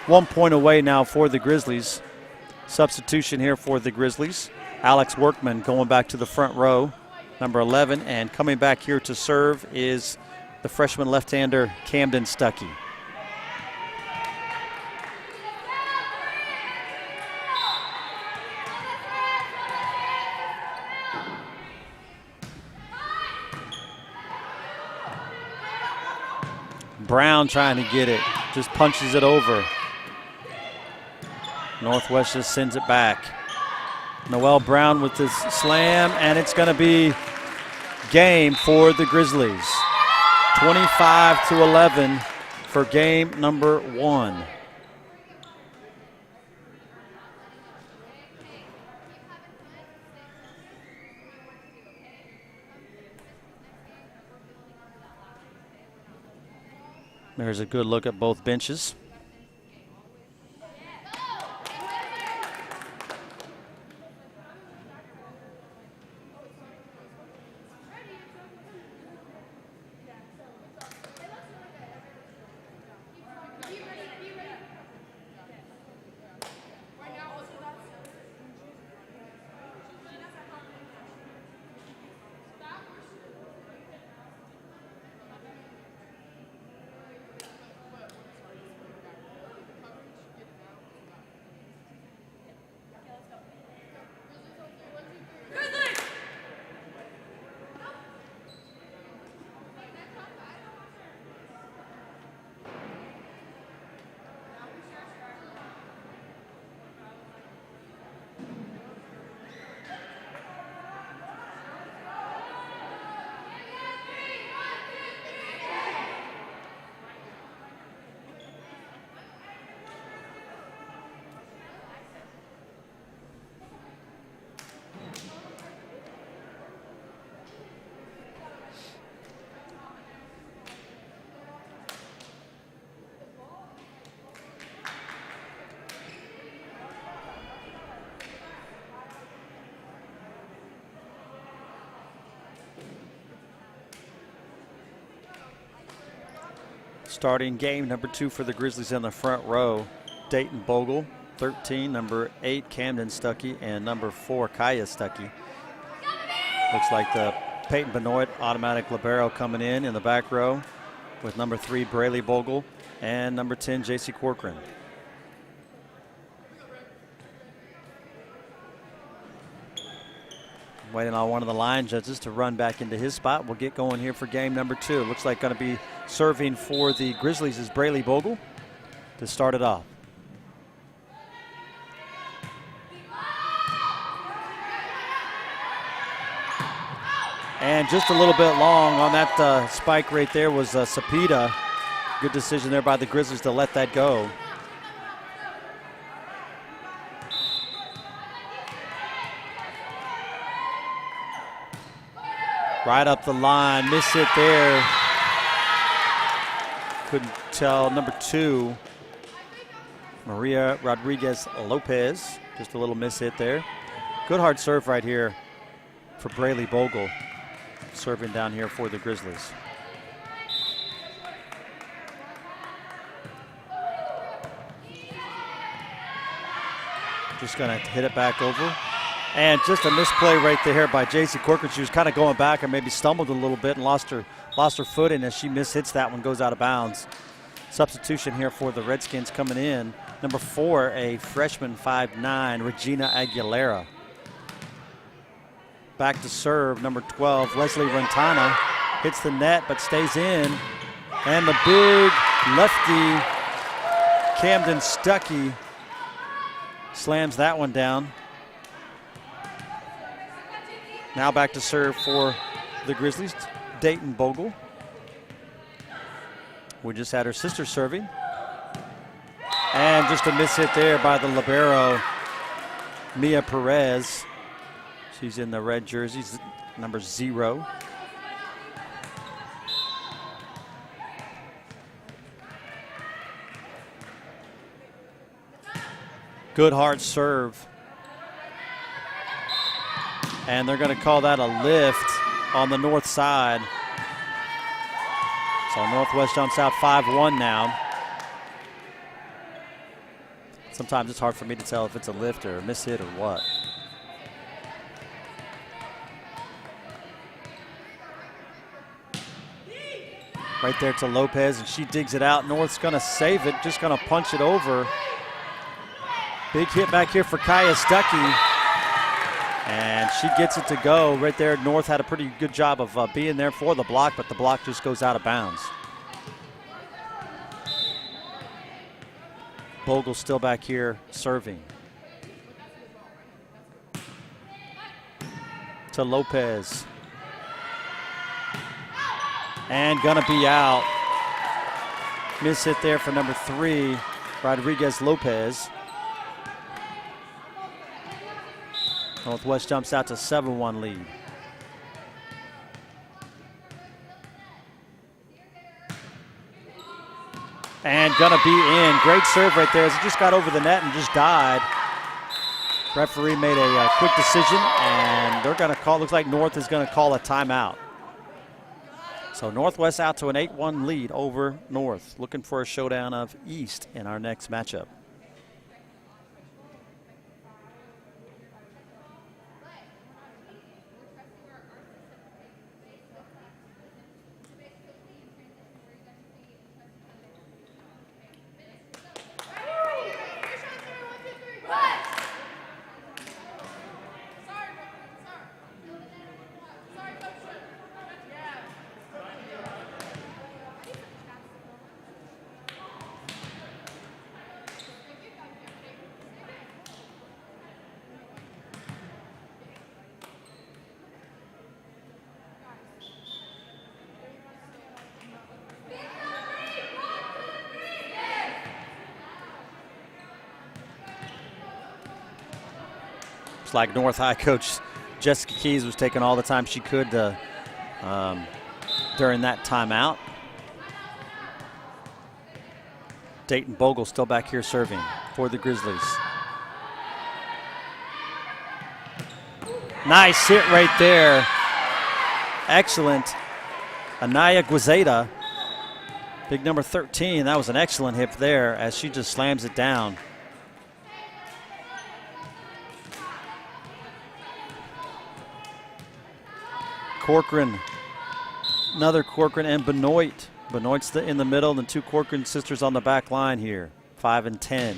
1 point away now for the Grizzlies. Substitution here for the Grizzlies. Alex Workman going back to the front row, number 11. And coming back here to serve is the freshman left-hander Camden Stuckey. Brown trying to get it, just punches it over. Northwest just sends it back. Noelle Brown with this slam, and it's going to be game for the Grizzlies. 25-11 for game number 1. There's a good look at both benches. Starting game number 2 for the Grizzlies in the front row, Dayton Bogle, 13, number 8, Camden Stuckey, and number 4, Kaya Stuckey. Looks like the Peyton Benoit automatic libero coming in the back row with number 3, Braley Bogle, and number 10, J.C. Corcoran. Waiting on one of the line judges to run back into his spot. We'll get going here for game number 2. Looks like going to be serving for the Grizzlies is Braley Bogle to start it off. And just a little bit long on that spike right there was Sapita. Good decision there by the Grizzlies to let that go. Right up the line, miss it there. Couldn't tell. Number 2, Maria Rodriguez Lopez. Just a little miss hit there. Good hard serve right here for Braley Bogle, serving down here for the Grizzlies. Just gonna hit it back over. And just a misplay right there by J.C. Corcoran. She was kind of going back and maybe stumbled a little bit and lost her footing as she mishits that one, goes out of bounds. Substitution here for the Redskins coming in. Number 4, a freshman, 5'9", Regina Aguilera. Back to serve, number 12, Leslie Rentana. Hits the net but stays in. And the big lefty, Camden Stuckey, slams that one down. Now back to serve for the Grizzlies, Dayton Bogle. We just had her sister serving. And just a miss hit there by the libero, Mia Perez. She's in the red jerseys, number 0. Good hard serve. And they're going to call that a lift on the north side. So Northwest jumps out 5-1 now. Sometimes it's hard for me to tell if it's a lift or a miss hit or what. Right there to Lopez, and she digs it out. North's going to save it, just going to punch it over. Big hit back here for Kaya Stuckey. And she gets it to go right there. North had a pretty good job of being there for the block, but the block just goes out of bounds. Bogle still back here serving. To Lopez. And gonna be out. Miss hit there for number 3, Rodriguez Lopez. Northwest jumps out to 7-1 lead. And gonna be in. Great serve right there as it just got over the net and just died. Referee made a quick decision, and they're gonna call, looks like North is gonna call a timeout. So Northwest out to an 8-1 lead over North. Looking for a showdown of East in our next matchup. Looks like North High coach Jessica Keys was taking all the time she could during that timeout. Dayton Bogle still back here serving for the Grizzlies. Nice hit right there. Excellent. Anaya Guizeta Big number 13, that was an excellent hit there as she just slams it down. Corcoran, another Corcoran, and Benoit. Benoit's in the middle, and the two Corcoran sisters on the back line here, 5 and 10.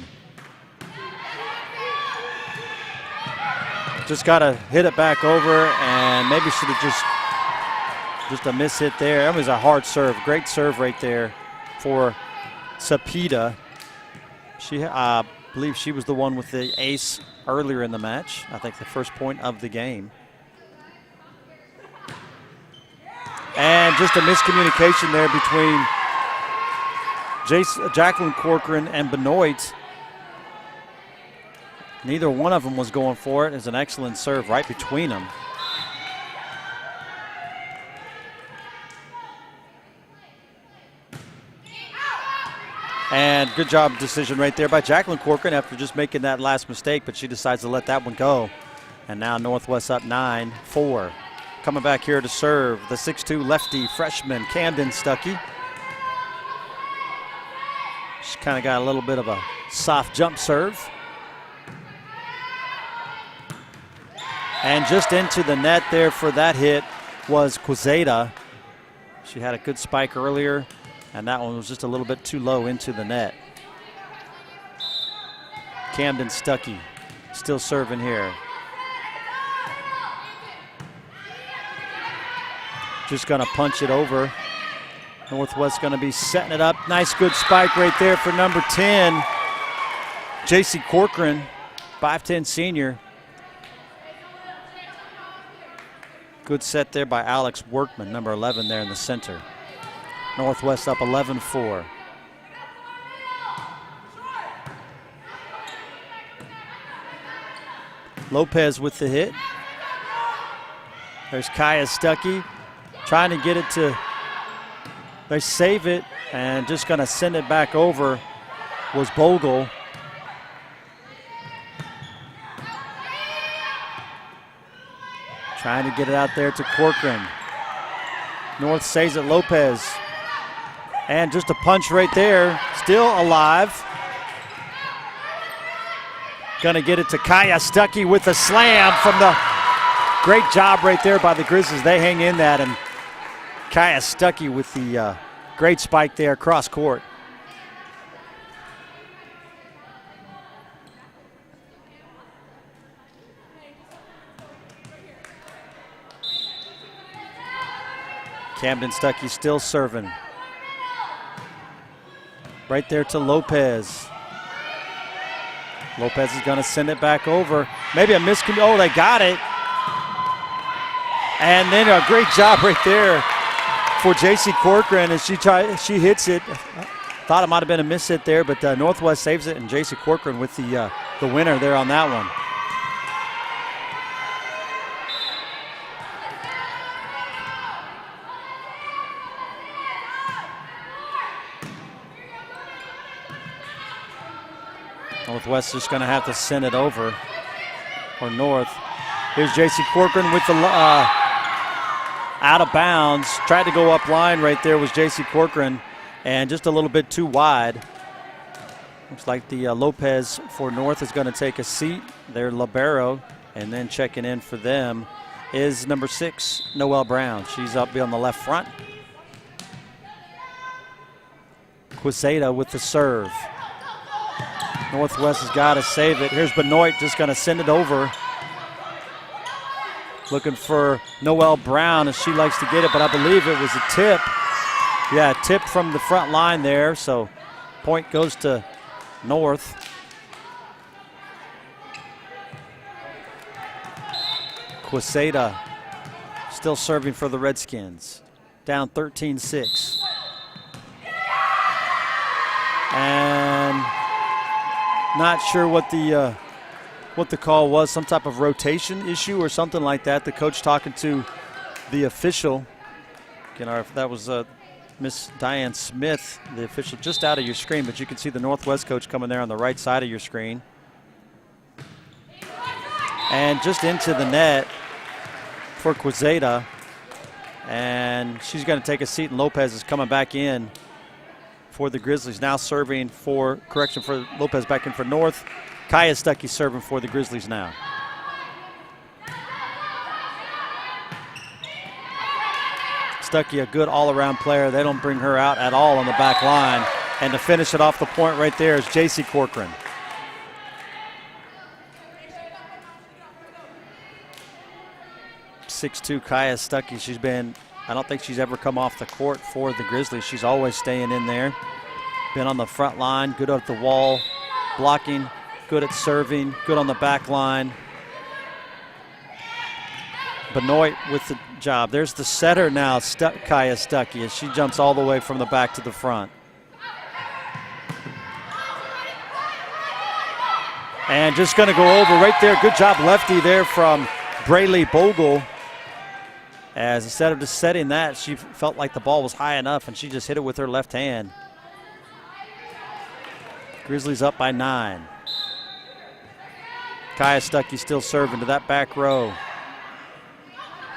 Just got to hit it back over, and maybe should have just a miss hit there. That was a hard serve. Great serve right there for Sapita. I believe she was the one with the ace earlier in the match. I think the first point of the game. And just a miscommunication there between Jacqueline Corcoran and Benoit. Neither one of them was going for it. It's an excellent serve right between them. And good job decision right there by Jacqueline Corcoran after just making that last mistake, but she decides to let that one go. And now Northwest up 9-4. Coming back here to serve, the 6'2" lefty freshman, Camden Stuckey. She's kind of got a little bit of a soft jump serve. And just into the net there for that hit was Quezada. She had a good spike earlier, and that one was just a little bit too low into the net. Camden Stuckey still serving here. Just going to punch it over. Northwest going to be setting it up. Nice good spike right there for number 10, J.C. Corcoran, 5'10" senior. Good set there by Alex Workman, number 11 there in the center. Northwest up 11-4. Lopez with the hit. There's Kaya Stuckey trying to get it to, they save it and just going to send it back over was Bogle. Trying to get it out there to Corcoran. North saves it, Lopez. And just a punch right there, still alive. Gonna get it to Kaya Stuckey with a slam from the, great job right there by the Grizzlies. They hang in that, and Kaya Stuckey with the great spike there across court. Camden Stuckey still serving. Right there to Lopez. Lopez is gonna send it back over. Maybe a oh, they got it. And then a great job right there for J.C. Corcoran as she hits it. Thought it might have been a miss hit there, but Northwest saves it, and J.C. Corcoran with the winner there on that one. Northwest just going to have to send it over, or North. Here's J.C. Corcoran with the out of bounds. Tried to go up line right there was J.C. Corcoran, and just a little bit too wide. Looks like the Lopez for North is going to take a seat. Their libero, and then checking in for them is number 6, Noelle Brown. She's up on the left front. Quezada with the serve. Northwest has got to save it. Here's Benoit just going to send it over. Looking for Noelle Brown as she likes to get it, but I believe it was a tip. Yeah, tip from the front line there, so point goes to North. Quezada still serving for the Redskins. Down 13-6. And not sure what the call was, some type of rotation issue or something like that. The coach talking to the official. Again, that was Miss Diane Smith, the official, just out of your screen, but you can see the Northwest coach coming there on the right side of your screen. And just into the net for Quezada. And she's going to take a seat, and Lopez is coming back in for the Grizzlies. Now serving for Lopez back in for North. Kaya Stuckey serving for the Grizzlies now. Stuckey, a good all-around player. They don't bring her out at all on the back line. And to finish it off the point right there is J.C. Corcoran. .62 Kaya Stuckey. I don't think she's ever come off the court for the Grizzlies. She's always staying in there. Been on the front line, good at the wall, blocking, good at serving, good on the back line. Benoit with the job. There's the setter now, Kaya Stuckey, as she jumps all the way from the back to the front. And just going to go over right there. Good job, lefty there from Braylee Bogle. As instead of just setting that, she felt like the ball was high enough, and she just hit it with her left hand. Grizzlies up by 9. Kaya Stuckey still serving to that back row.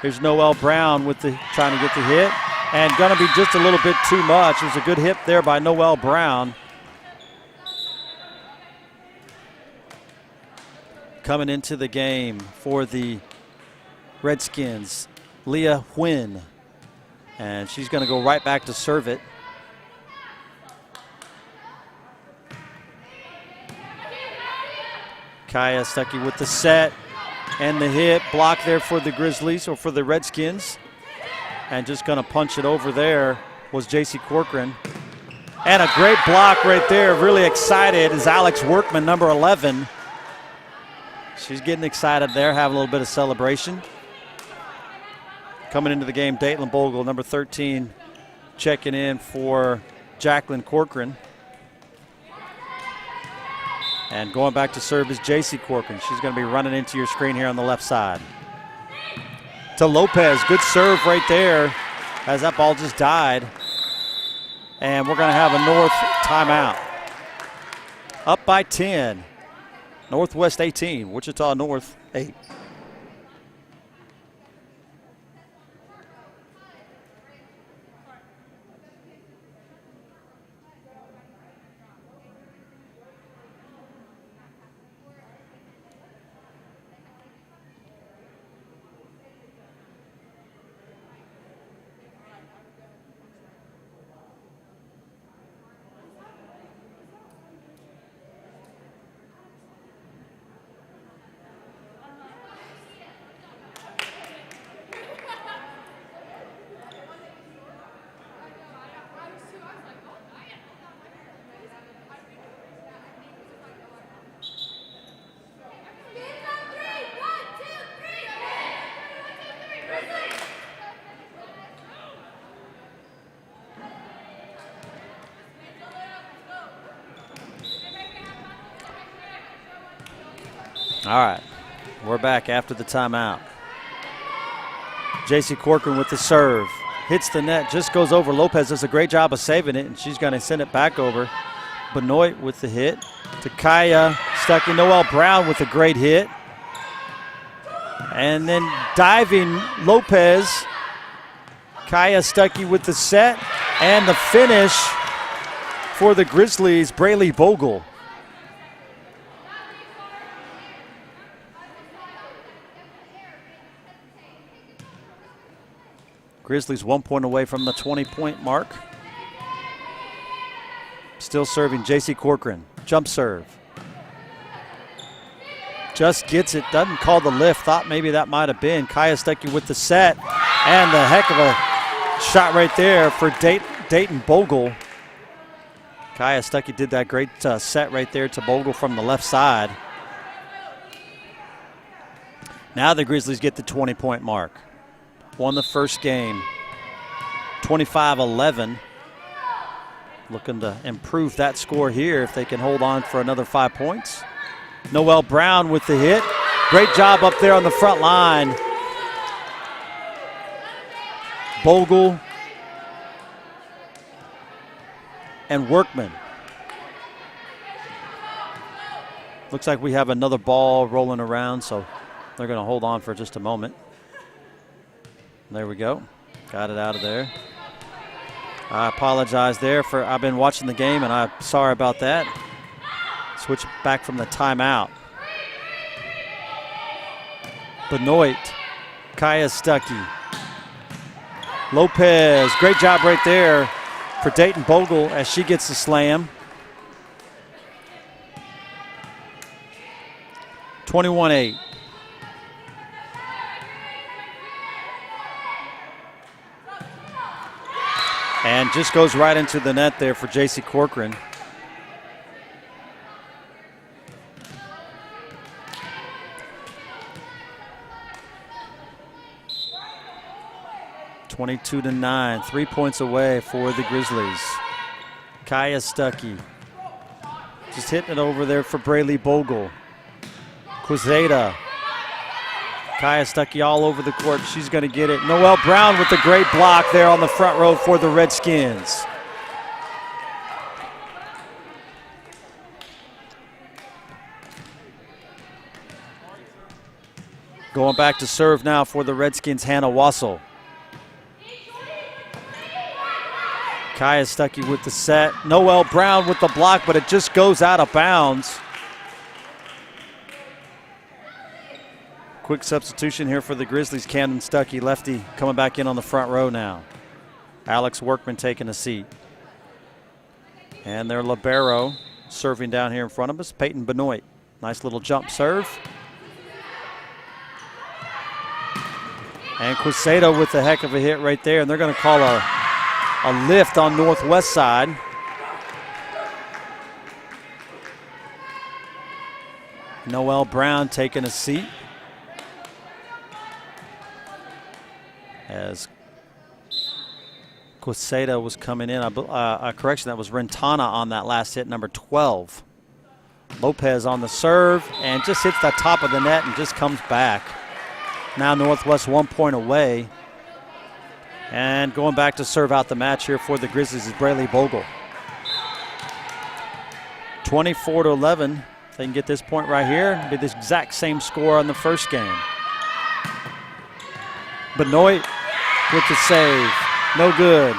Here's Noelle Brown with trying to get the hit, and going to be just a little bit too much. It was a good hit there by Noelle Brown. Coming into the game for the Redskins, Leah Huynh, and she's going to go right back to serve it. Kaya Stuckey with the set and the hit. Block there for the Grizzlies, or for the Redskins. And just going to punch it over there was J.C. Corcoran. And a great block right there. Really excited is Alex Workman, number 11. She's getting excited there, having a little bit of celebration. Coming into the game, Dayton Bogle, number 13, checking in for Jacqueline Corcoran. And going back to serve is J.C. Corcoran. She's going to be running into your screen here on the left side. To Lopez, good serve right there as that ball just died. And we're going to have a North timeout. Up by 10. Northwest 18, Wichita North 8. All right, we're back after the timeout. J.C. Corcoran with the serve. Hits the net, just goes over. Lopez does a great job of saving it, and she's going to send it back over. Benoit with the hit to Kaya Stuckey. Noelle Brown with a great hit. And then diving Lopez. Kaya Stuckey with the set. And the finish for the Grizzlies, Braylee Bogle. Grizzlies 1 point away from the 20-point mark. Still serving J.C. Corcoran. Jump serve. Just gets it. Doesn't call the lift. Thought maybe that might have been. Kaya Stuckey with the set. And the heck of a shot right there for Dayton Bogle. Kaya Stuckey did that great set right there to Bogle from the left side. Now the Grizzlies get the 20-point mark. Won the first game, 25-11. Looking to improve that score here if they can hold on for another 5 points. Noelle Brown with the hit. Great job up there on the front line. Bogle and Workman. Looks like we have another ball rolling around, so they're going to hold on for just a moment. There we go. Got it out of there. I apologize there for I've been watching the game, and I'm sorry about that. Switch back from the timeout. Benoit, Kaya Stuckey, Lopez. Great job right there for Dayton Bogle as she gets the slam. 21-8. And just goes right into the net there for J.C. Corcoran. (22-9), 3 points away for the Grizzlies. Kaya Stuckey just hitting it over there for Braylee Bogle. Quezada. Kaya Stuckey all over the court. She's going to get it. Noelle Brown with the great block there on the front row for the Redskins. Going back to serve now for the Redskins, Hannah Wassel. Kaya Stuckey with the set. Noelle Brown with the block, but it just goes out of bounds. Quick substitution here for the Grizzlies. Camden Stuckey, lefty, coming back in on the front row now. Alex Workman taking a seat. And their libero serving down here in front of us, Peyton Benoit. Nice little jump serve. And Quezada with a heck of a hit right there, and they're going to call a lift on Northwest side. Noelle Brown taking a seat. As Quezada was coming in, correction, that was Rentana on that last hit, number 12. Lopez on the serve and just hits the top of the net and just comes back. Now Northwest 1 point away. And going back to serve out the match here for the Grizzlies is Braylee Bogle. 24-11. If they can get this point right here, it'll be the exact same score on the first game. Benoit with the save. No good.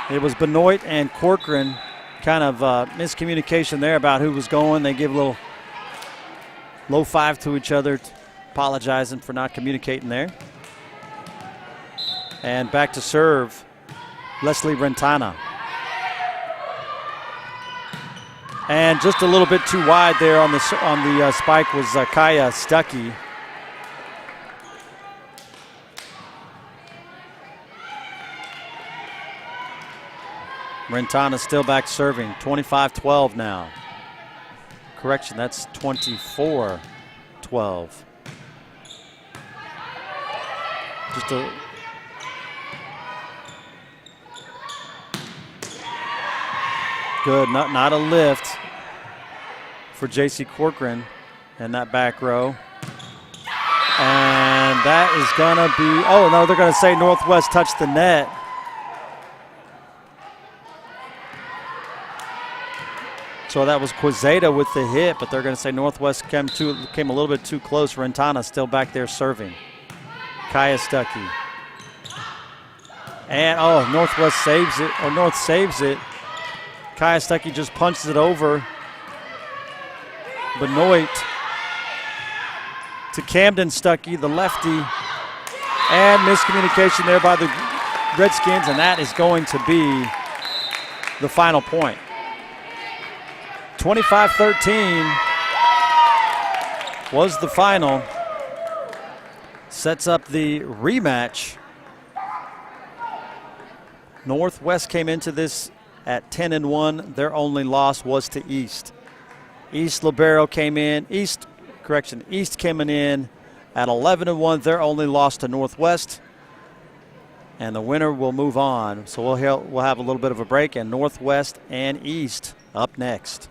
It was Benoit and Corcoran. Kind of miscommunication there about who was going. They give a little low five to each other, apologizing for not communicating there. And back to serve, Leslie Rentana. And just a little bit too wide there on the spike was Kaya Stuckey. Rentana still back serving, 25-12 now. Correction, that's 24-12. Just a good, not a lift for J.C. Corcoran in that back row. And that is gonna be, oh no, they're gonna say Northwest touched the net. So that was Quezada with the hit, but they're going to say Northwest came a little bit too close. Rentana still back there serving. Kaya Stuckey. And, oh, Northwest saves it, or North saves it. Kaya Stuckey just punches it over. Benoit to Camden Stuckey, the lefty. And miscommunication there by the Redskins, and that is going to be the final point. 25-13 was the final. Sets up the rematch. Northwest came into this at 10-1. Their only loss was to East. East libero came in. East coming in at 11-1. Their only loss to Northwest. And the winner will move on. So we'll have a little bit of a break, and Northwest and East up next.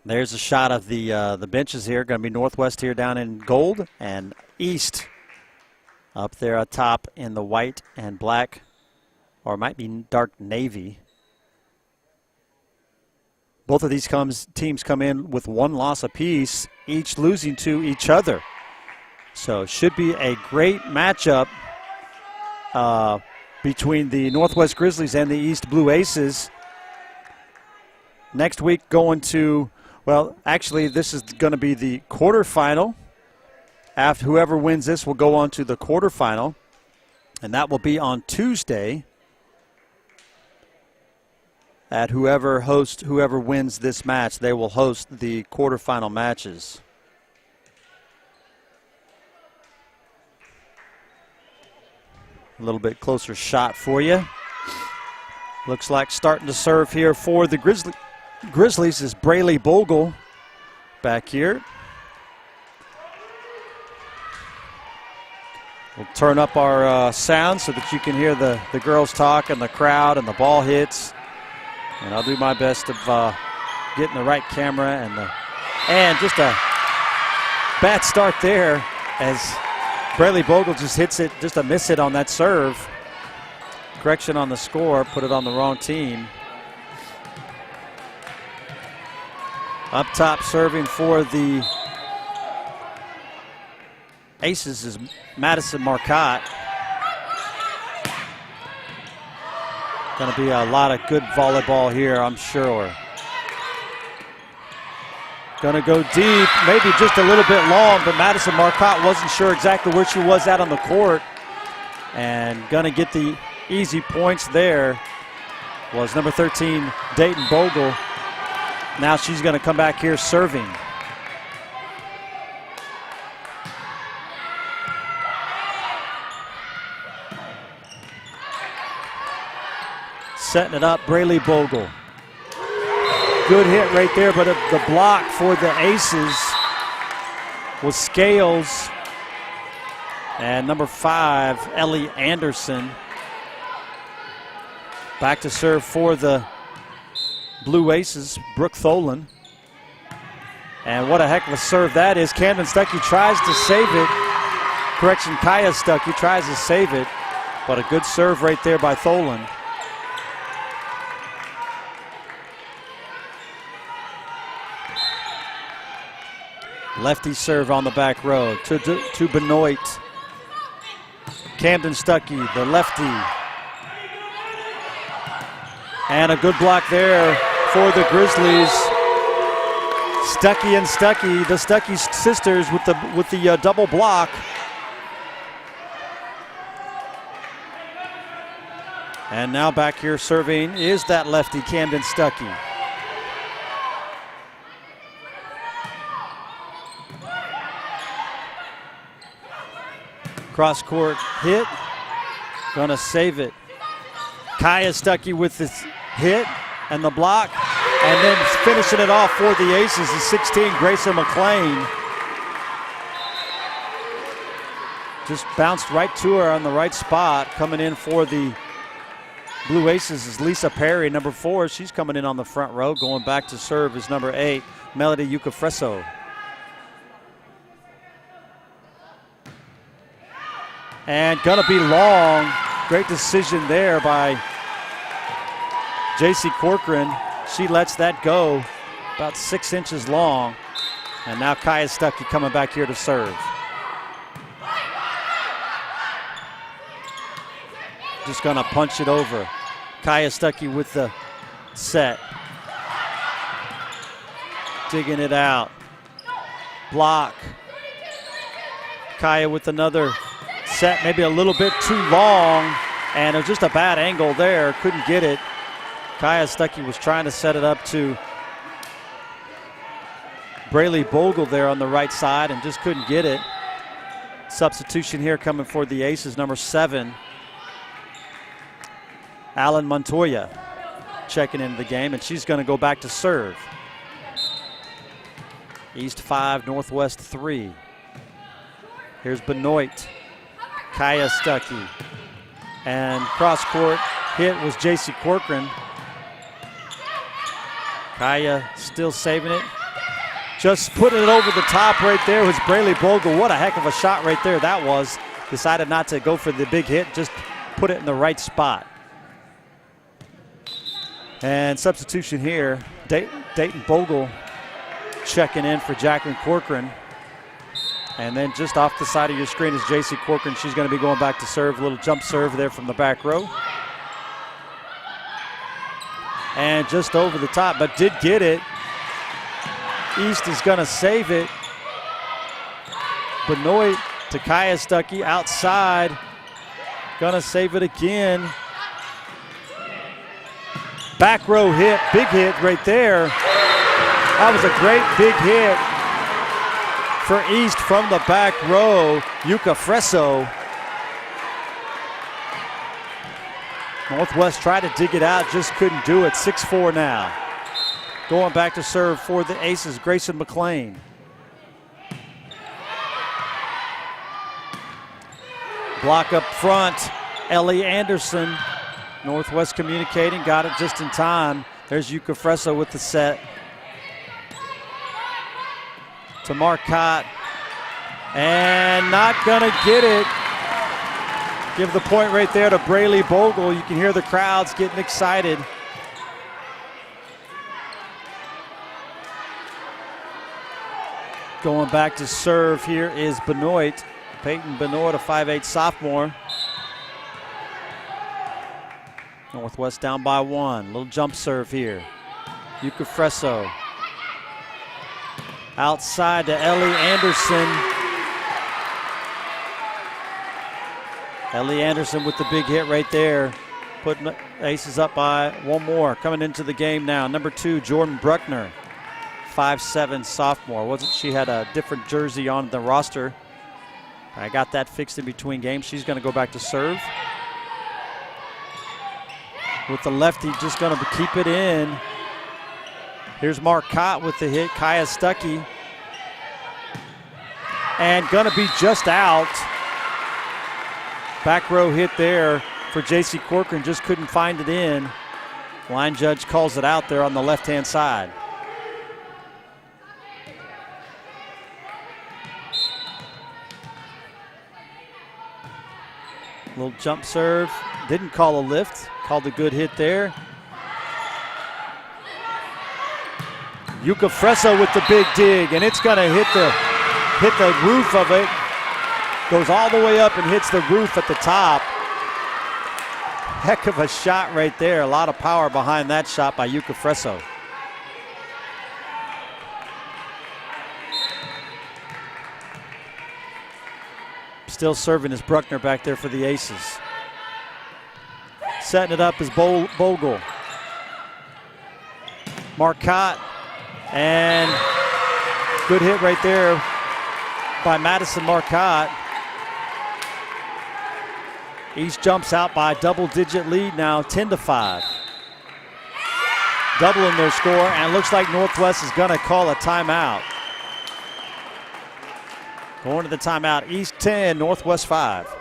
There's a shot of the benches here. Going to be Northwest here down in gold and East up there atop in the white and black, or it might be dark navy. Both of these teams come in with one loss apiece, each losing to each other. So should be a great matchup between the Northwest Grizzlies and the East Blue Aces. Next week going to, well, actually this is going to be the quarterfinal. After whoever wins this will go on to the quarterfinal, and that will be on Tuesday. At whoever wins this match, they will host the quarterfinal matches. A little bit closer shot for you. Looks like starting to serve here for the Grizzlies is Braylee Bogle back here. We'll turn up our sound so that you can hear the girls talk and the crowd and the ball hits. And I'll do my best of getting the right camera and just a bad start there as Braylee Bogle just hits it, just a miss hit on that serve. Correction on the score, put it on the wrong team. Up top serving for the Aces is Madison Marcotte. Going to be a lot of good volleyball here, I'm sure. Going to go deep, maybe just a little bit long, but Madison Marcotte wasn't sure exactly where she was at on the court. And going to get the easy points there was number 13, Dayton Bogle. Now she's going to come back here serving. Setting it up, Braylee Bogle. Good hit right there, but the block for the Aces was Scales. And number 5, Ellie Anderson. Back to serve for the Blue Aces, Brooke Tholen. And what a heck of a serve that is. Camden Stuckey tries to save it. Correction, Kaya Stuckey tries to save it. But a good serve right there by Tholen. Lefty serve on the back row to Benoit. Camden Stuckey, the lefty. And a good block there for the Grizzlies. Stuckey and Stuckey, the Stuckey sisters with the double block. And now back here serving is that lefty, Camden Stuckey. Cross court hit, gonna save it. Kaya Stuckey with this hit and the block, and then finishing it off for the Aces is 16, Grayson McLean. Just bounced right to her on the right spot. Coming in for the Blue Aces is Lisa Perry, number 4. She's coming in on the front row. Going back to serve is number 8, Melody Ukafreso. And gonna be long. Great decision there by J.C. Corcoran. She lets that go, about 6 inches long. And now Kaya Stuckey coming back here to serve. Just gonna punch it over. Kaya Stuckey with the set. Digging it out. Block. Kaya with another set, maybe a little bit too long, and it was just a bad angle there. Couldn't get it. Kaya Stuckey was trying to set it up to Braylee Bogle there on the right side and just couldn't get it. Substitution here coming for the Aces, number 7, Alan Montoya checking into the game, and she's going to go back to serve. East 5, Northwest 3. Here's Benoit. Kaya Stuckey. And cross court hit was J.C. Corcoran. Kaya still saving it. Just put it over the top right there was Braley Bogle. What a heck of a shot right there that was. Decided not to go for the big hit, just put it in the right spot. And substitution here, Dayton Bogle checking in for Jacqueline Corcoran. And then just off the side of your screen is JC Corcoran. She's going to be going back to serve. A little jump serve there from the back row. And just over the top, but did get it. East is going to save it. Benoit to Kaya Stuckey outside. Going to save it again. Back row hit, big hit right there. That was a great big hit for East from the back row. Yuka Fresso. Northwest tried to dig it out, just couldn't do it. 6-4 now. Going back to serve for the Aces, Grayson McLean. Block up front, Ellie Anderson. Northwest communicating, got it just in time. There's Yuka Fresso with the set. To Marcotte, and not gonna get it. Give the point right there to Braley Bogle. You can hear the crowds getting excited. Going back to serve here is Benoit. Peyton Benoit, a 5'8" sophomore. Northwest down by 1. Little jump serve here. Yuka Fresso. Outside to Ellie Anderson. Ellie Anderson with the big hit right there. Putting Aces up by 1 more. Coming into the game now, number 2, Jordan Bruckner. 5'7" sophomore. She had a different jersey on the roster. I got that fixed in between games. She's going to go back to serve. With the lefty, just going to keep it in. Here's Marcotte with the hit. Kaya Stuckey. And going to be just out. Back row hit there for JC Corcoran. Just couldn't find it in. Line judge calls it out there on the left-hand side. Little jump serve. Didn't call a lift. Called a good hit there. Yuka Fresso with the big dig, and it's going to hit the roof of it. Goes all the way up and hits the roof at the top. Heck of a shot right there. A lot of power behind that shot by Yuka Fresso. Still serving is Bruckner back there for the Aces. Setting it up is Bogle. Marcotte. And good hit right there by Madison Marcotte. East jumps out by a double-digit lead now, 10-5. Doubling their score, and looks like Northwest is going to call a timeout. Going to the timeout, East 10, Northwest 5.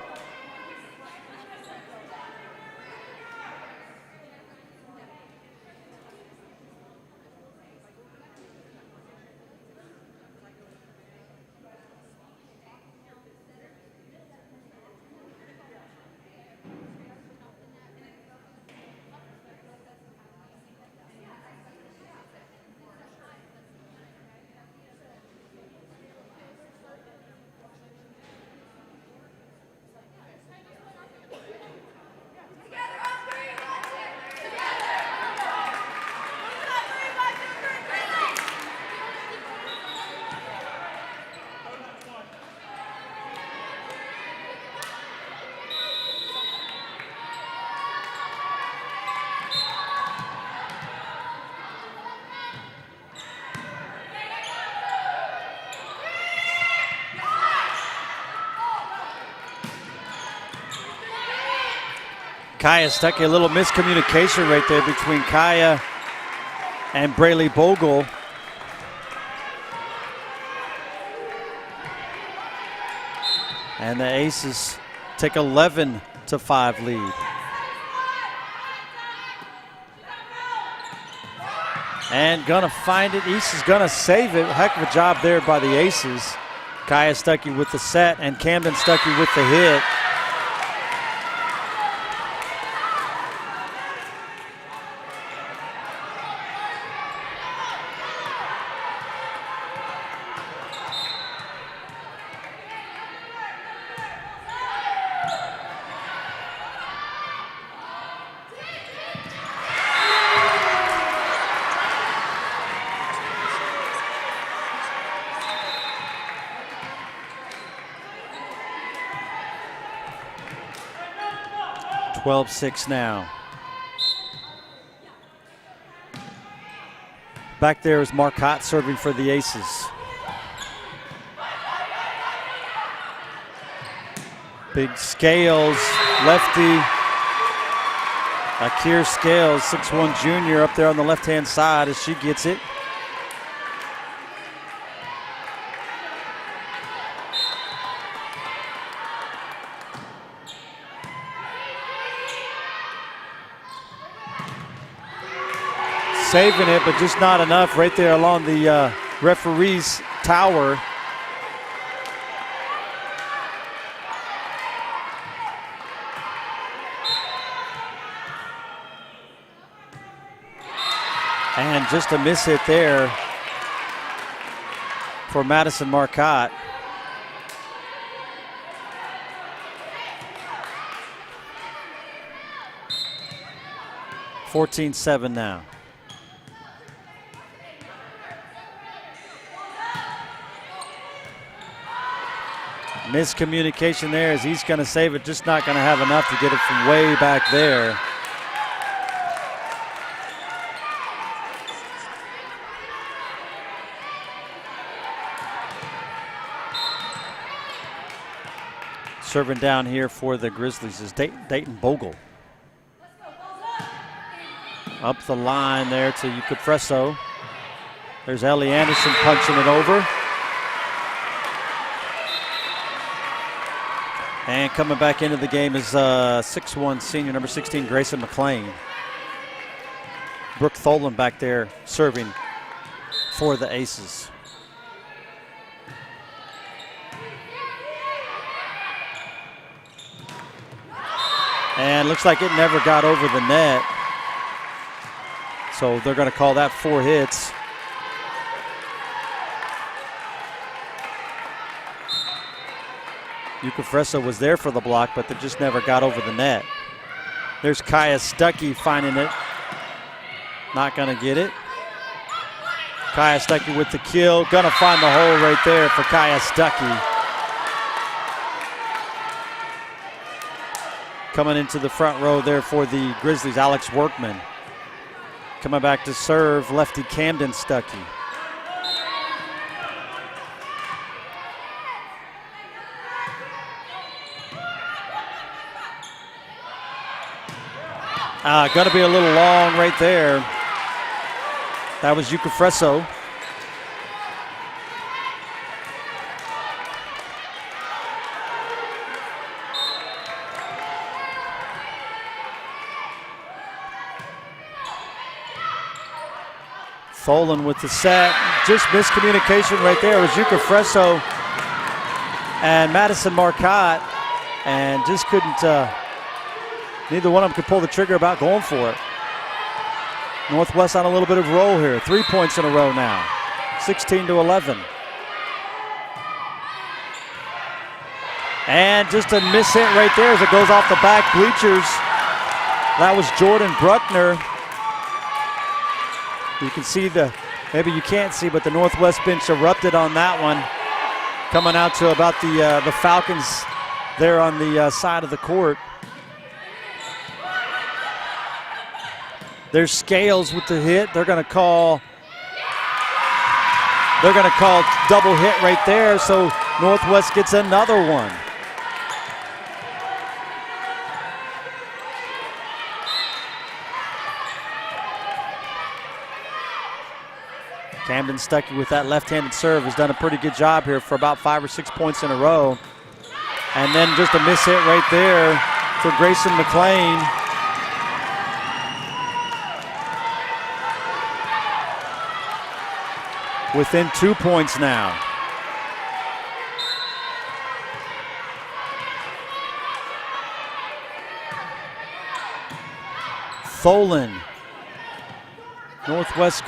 Kaya Stuckey, a little miscommunication right there between Kaya and Braley Bogle. And the Aces take 11-5 lead. And gonna find it. East is gonna save it. Heck of a job there by the Aces. Kaya Stuckey with the set and Camden Stuckey with the hit. (12-6) now. Back there is Marcotte serving for the Aces. Big Scales, lefty. Akir Scales, 6'1" junior, up there on the left-hand side as she gets it. Saving it, but just not enough right there along the referee's tower. And just a miss hit there for Madison Marcotte. (14-7) now. Miscommunication there as he's going to save it, just not going to have enough to get it from way back there. Serving down here for the Grizzlies is Dayton Bogle. Up the line there to Ukafreso. There's Ellie Anderson punching it over. And coming back into the game is 6'1" senior, number 16, Grayson McLean. Brooke Tholen back there serving for the Aces. And looks like it never got over the net. So they're going to call that 4 hits. Ukafreso was there for the block, but they just never got over the net. There's Kaya Stuckey finding it. Not going to get it. Kaya Stuckey with the kill. Going to find the hole right there for Kaya Stuckey. Coming into the front row there for the Grizzlies, Alex Workman. Coming back to serve, lefty Camden Stuckey. Going to be a little long right there. That was Ukafreso. Tholen with the set. Just miscommunication right there. It was Ukafreso and Madison Marcotte, and just couldn't, neither one of them could pull the trigger about going for it. Northwest on a little bit of roll here. 3 points in a row now. 16-11. And just a miss hit right there as it goes off the back bleachers. That was Jordan Bruckner. You can see maybe you can't see, but the Northwest bench erupted on that one. Coming out to about the Falcons there on the side of the court. There's Scales with the hit. They're going to call double hit right there, so Northwest gets another one. Camden Stuckey with that left-handed serve has done a pretty good job here for about 5 or 6 points in a row. And then just a miss hit right there for Grayson McLean. within 2 points now. Tholen. Northwest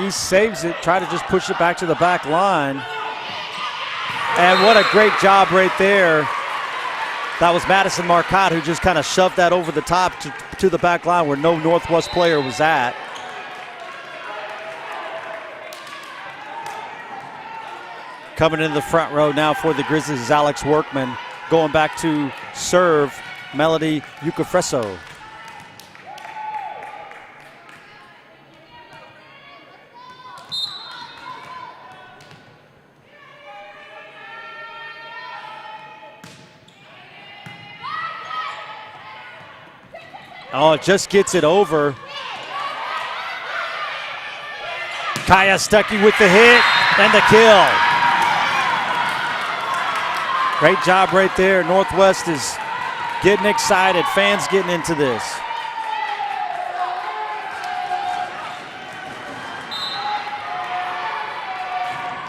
East saves it, try to just push it back to the back line. And what a great job right there. That was Madison Marcotte who just kind of shoved that over the top to the back line where no Northwest player was at. Coming into the front row now for the Grizzlies is Alex Workman. Going back to serve, Melody Ukafreso. Oh, it just gets it over. Kaya Stuckey with the hit and the kill. Great job right there. Northwest is getting excited. Fans getting into this.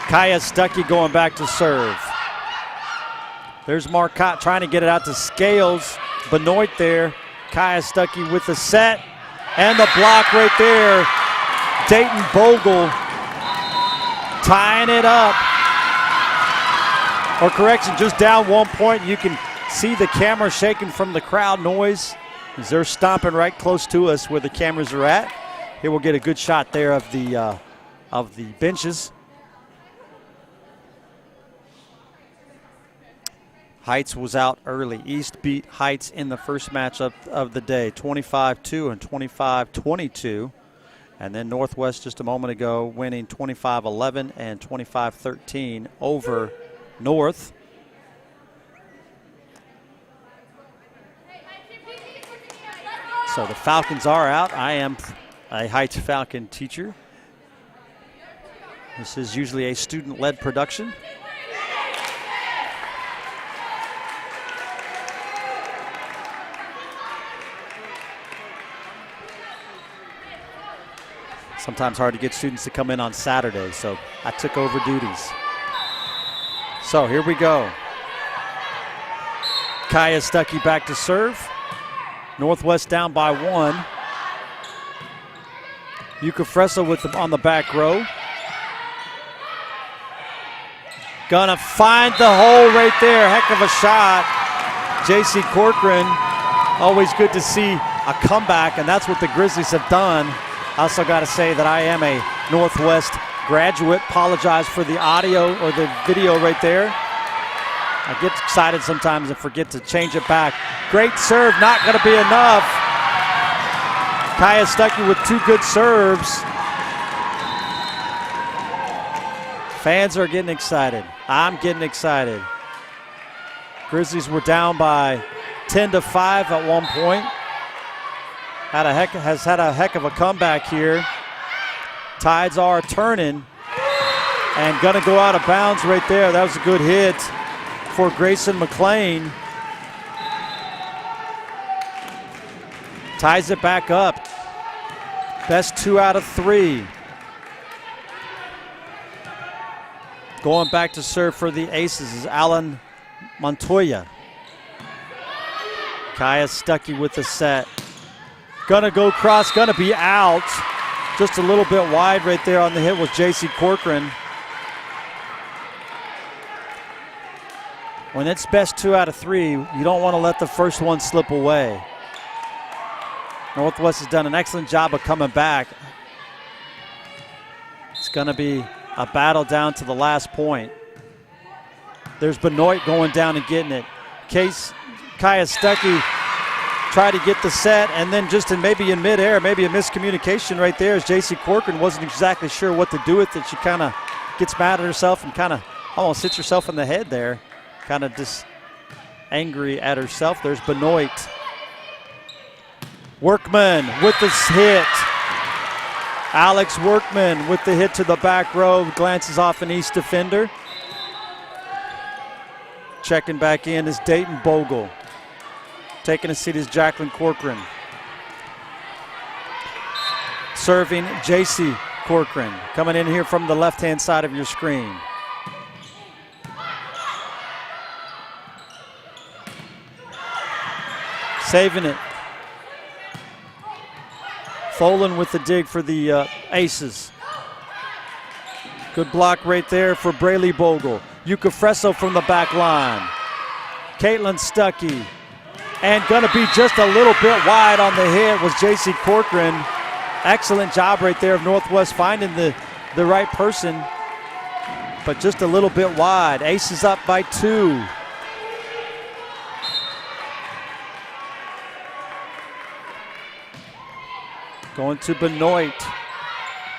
Kaya Stuckey going back to serve. There's Marcotte trying to get it out to Scales. Benoit there. Kaya Stuckey with the set and the block right there. Dayton Bogle tying it up. Or correction, just down 1 point. You can see the camera shaking from the crowd noise as they're stomping right close to us where the cameras are at. Here we'll get a good shot there of the benches. Heights was out early. East beat Heights in the first matchup of the day, 25-2 and 25-22. And then Northwest just a moment ago winning 25-11 and 25-13 over North. So the Falcons are out. I am a Heights Falcon teacher. This is usually a student-led production. Sometimes hard to get students to come in on Saturday, so I took over duties. So here we go. Kaya Stuckey back to serve. Northwest down by 1. Ukafreso with them on the back row. Gonna find the hole right there. Heck of a shot. J.C. Corcoran, always good to see a comeback, and that's what the Grizzlies have done. I also got to say that I am a Northwest graduate. Apologize for the audio or the video right there. I get excited sometimes and forget to change it back. Great serve, not going to be enough. Kaya Stuckey with 2 good serves. Fans are getting excited. I'm getting excited. Grizzlies were down by 10-5 at one point. Has had a heck of a comeback here. Tides are turning and gonna go out of bounds right there. That was a good hit for Grayson McLean. Ties it back up. Best 2 out of 3. Going back to serve for the Aces is Alan Montoya. Kaya Stuckey with the set. Gonna go cross, gonna be out. Just a little bit wide right there on the hit was J.C. Corcoran. When it's best 2 out of 3, you don't want to let the first one slip away. Northwest has done an excellent job of coming back. It's gonna be a battle down to the last point. There's Benoit going down and getting it. Kaya Stuckey tried to get the set, and then just maybe in midair, maybe a miscommunication right there as J.C. Corcoran wasn't exactly sure what to do with it. She kind of gets mad at herself and kind of almost hits herself in the head there. Kind of just angry at herself. There's Benoit. Workman with the hit. Alex Workman with the hit to the back row. Glances off an East defender. Checking back in is Dayton Bogle. Taking a seat is Jacqueline Corcoran. Serving J.C. Corcoran coming in here from the left-hand side of your screen. Saving it. Folan with the dig for the Aces. Good block right there for Braylee Bogle. Yuka Fresso from the back line. Caitlin Stuckey. And gonna be just a little bit wide on the hit was J.C. Corcoran. Excellent job right there of Northwest finding the right person, but just a little bit wide. Aces up by 2. Going to Benoit.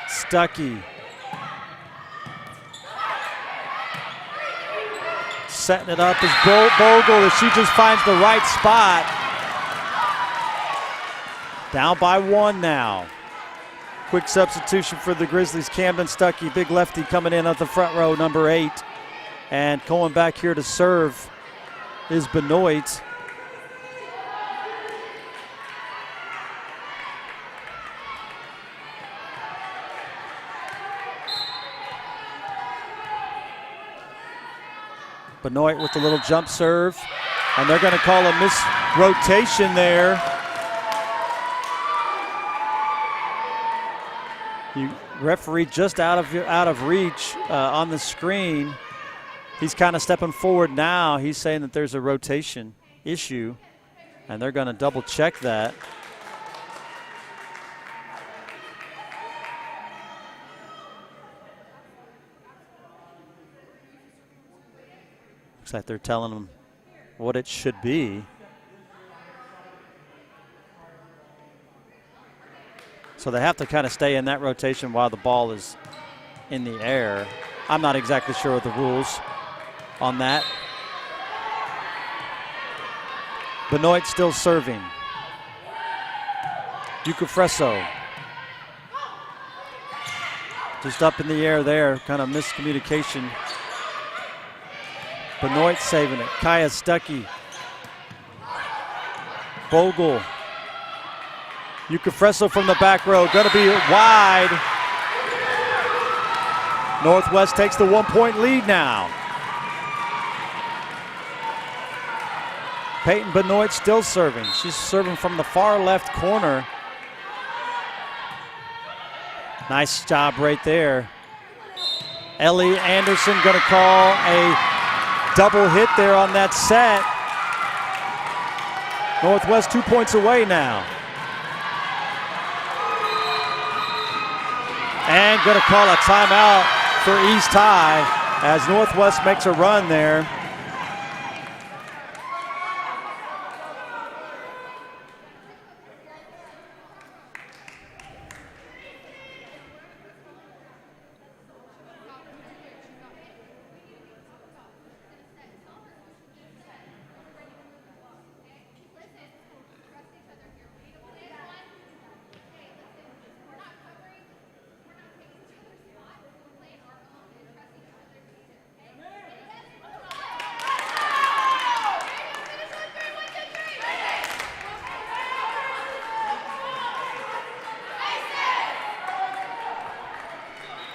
Stuckey. Setting it up is Bogle as she just finds the right spot. Down by 1 now. Quick substitution for the Grizzlies. Camden Stuckey, big lefty coming in at the front row, number 8. And going back here to serve is Benoit. Benoit with a little jump serve. And they're going to call a misrotation there. You referee just out of reach on the screen. He's kind of stepping forward now. He's saying that there's a rotation issue, and they're going to double check that. Looks like they're telling them what it should be. So they have to kind of stay in that rotation while the ball is in the air. I'm not exactly sure of the rules on that. Benoit still serving. Yuka Fresso. Just up in the air there, kind of miscommunication. Benoit saving it. Kaya Stuckey. Bogle. Yuka Fresso from the back row. Going to be wide. Northwest takes the 1-point lead now. Peyton Benoit still serving. She's serving from the far left corner. Nice job right there. Ellie Anderson going to call a double hit there on that set. Northwest 2 points away now. And going to call a timeout for East High as Northwest makes a run there.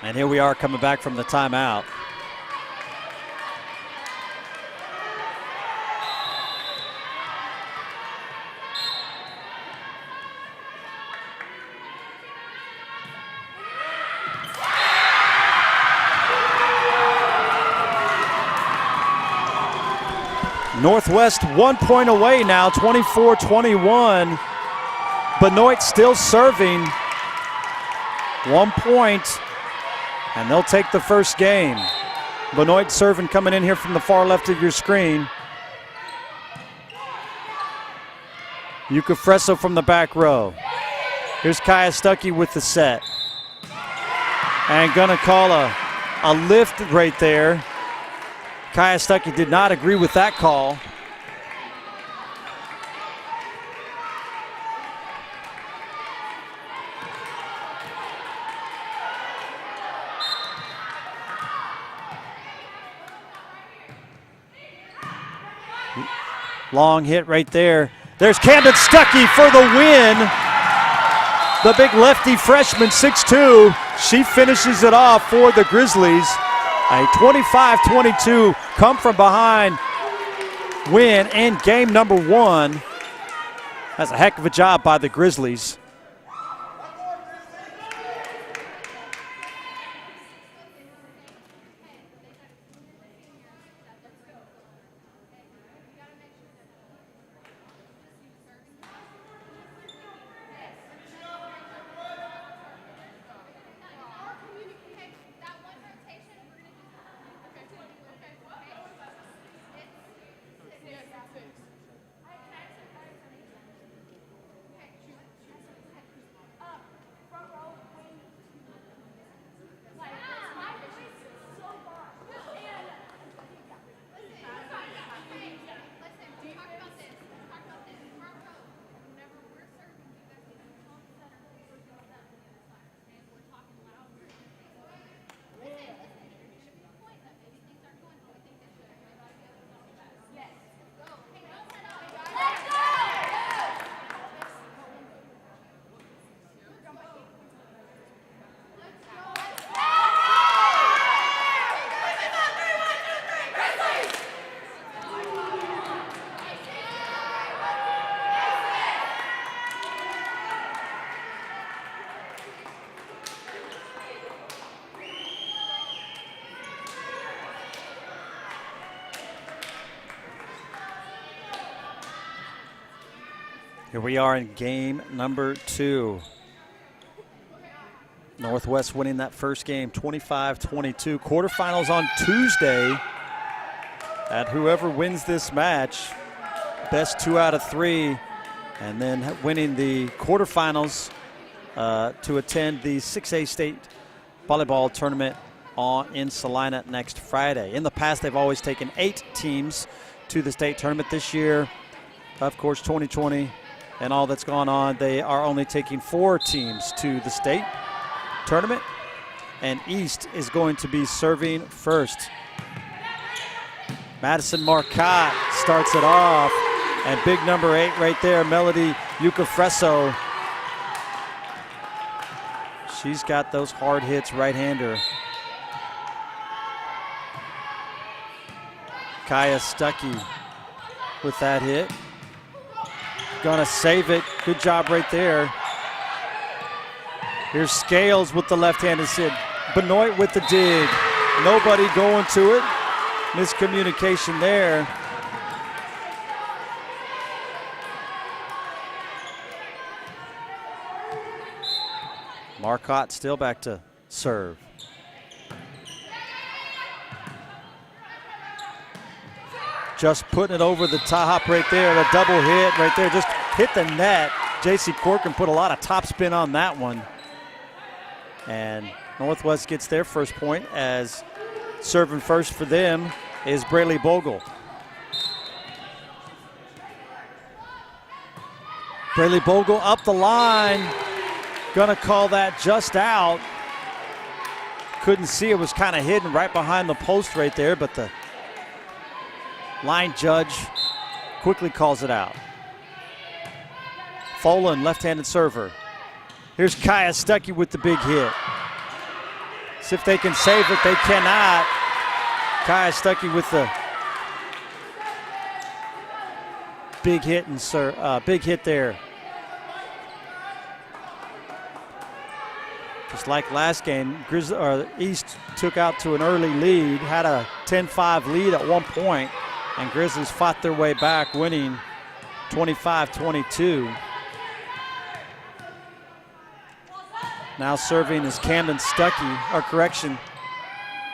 And here we are coming back from the timeout. Northwest 1 point away now, 24-21. Benoit still serving. 1 point. And they'll take the first game. Benoit serving coming in here from the far left of your screen. Yuka Fresso from the back row. Here's Kaya Stuckey with the set. And gonna call a lift right there. Kaya Stuckey did not agree with that call. Long hit right there. There's Camden Stuckey for the win. the big lefty freshman, 6'2". She finishes it off for the Grizzlies. A 25-22 come from behind win in game number 1. That's a heck of a job by the Grizzlies. Here we are in game number 2. Northwest winning that first game 25-22. Quarterfinals on Tuesday. At whoever wins this match, best 2 out of 3, and then winning the quarterfinals to attend the 6A state volleyball tournament in Salina next Friday. In the past, they've always taken 8 teams to the state tournament. This year, of course, 2020 and all that's gone on, they are only taking 4 teams to the state tournament, and East is going to be serving first. Madison Marcotte starts it off, and big number 8 right there, Melody Ucafreso. She's got those hard hits, right-hander. Kaya Stuckey with that hit. Gonna save it. Good job right there. Here's Scales with the left-handed hit. Benoit with the dig. Nobody going to it. Miscommunication there. Marcotte still back to serve. Just putting it over the top right there. The double hit right there. Just hit the net. J.C. Corcoran put a lot of topspin on that one. And Northwest gets their first point, as serving first for them is Braylee Bogle. Braylee Bogle up the line. Gonna call that just out. Couldn't see it, was kind of hidden right behind the post right there, but the line judge quickly calls it out. Folan, left-handed server. Here's Kaya Stuckey with the big hit. See if they can save it. They cannot. Kaya Stuckey with the big hit and big hit there. Just like last game, East took out to an early lead, had a 10-5 lead at one point, and Grizzlies fought their way back, winning 25-22. Now serving is Camden Stuckey, or correction,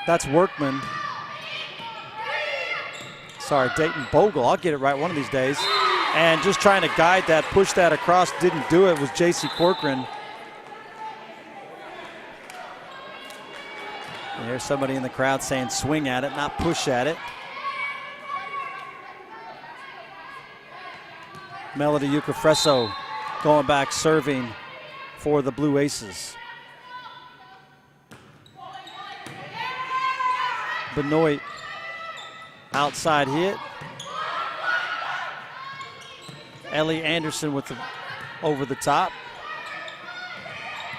that's Workman. Sorry, Dayton Bogle, I'll get it right one of these days. And just trying to guide that, push that across, didn't do it, was J.C. Corcoran. And there's somebody in the crowd saying swing at it, not push at it. Melody Ucafreso going back serving for the Blue Aces. Benoit, outside hit. Ellie Anderson with the over the top.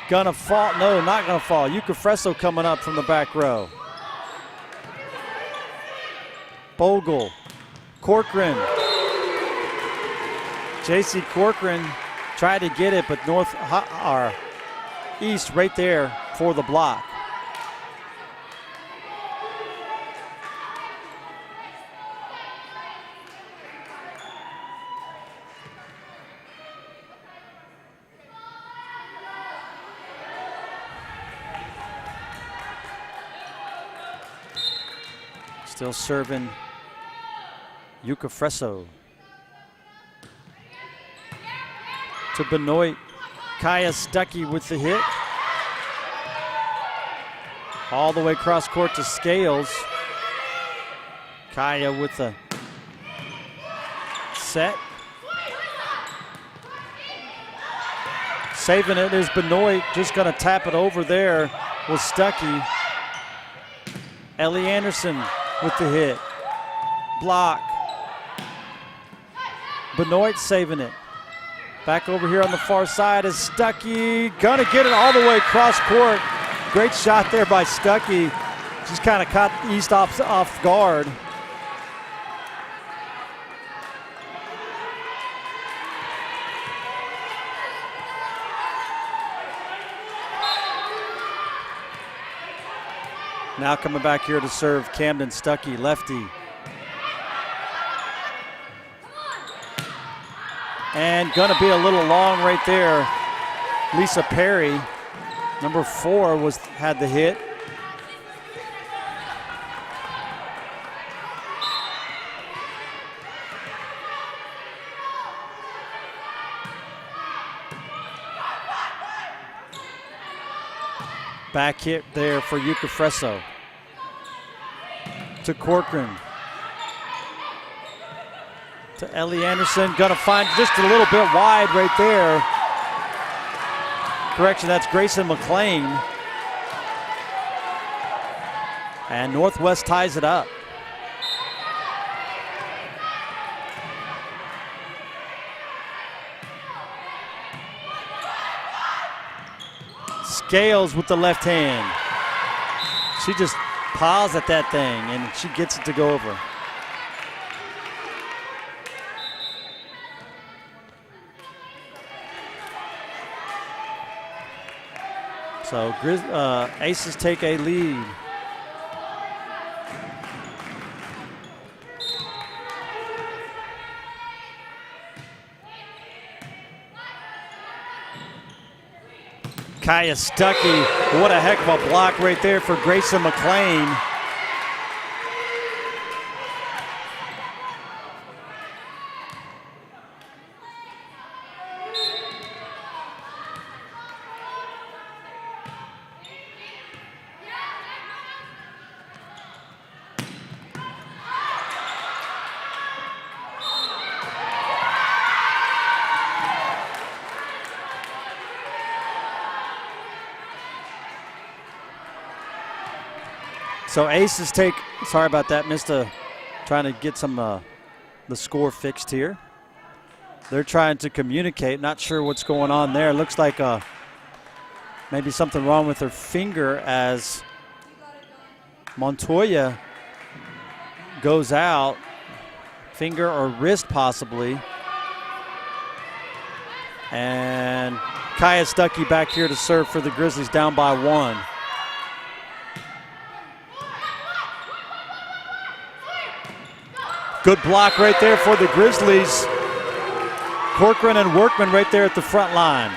Gonna fall. No, not gonna fall. Ukafreso coming up from the back row. Bogle. Corcoran. J.C. Corcoran tried to get it, but East right there for the block. Still serving Ukafreso. To Benoit. Kaya Stuckey with the hit. All the way across court to Scales. Kaya with the set. Saving it is Benoit. Just going to tap it over there with Stuckey. Ellie Anderson with the hit. Block. Benoit saving it. Back over here on the far side is Stuckey. Gonna get it all the way across court. Great shot there by Stuckey. Just kind of caught East off guard. Now coming back here to serve Camden Stuckey, lefty. And gonna be a little long right there. Lisa Perry, number 4, had the hit. Back hit there for Ukafreso. To Corcoran. To Ellie Anderson. Gonna find just a little bit wide right there. Correction, that's Grayson McLean. And Northwest ties it up. Scales with the left hand. She just paws at that thing and she gets it to go over. So Aces take a lead. Kaya Stuckey, what a heck of a block right there for Grayson McLean. So Aces take, sorry about that, trying to get the score fixed here. They're trying to communicate, not sure what's going on there. Looks like maybe something wrong with her finger as Montoya goes out. Finger or wrist possibly. And Kaya Stuckey back here to serve for the Grizzlies, down by 1. Good block right there for the Grizzlies. Corcoran and Workman right there at the front line.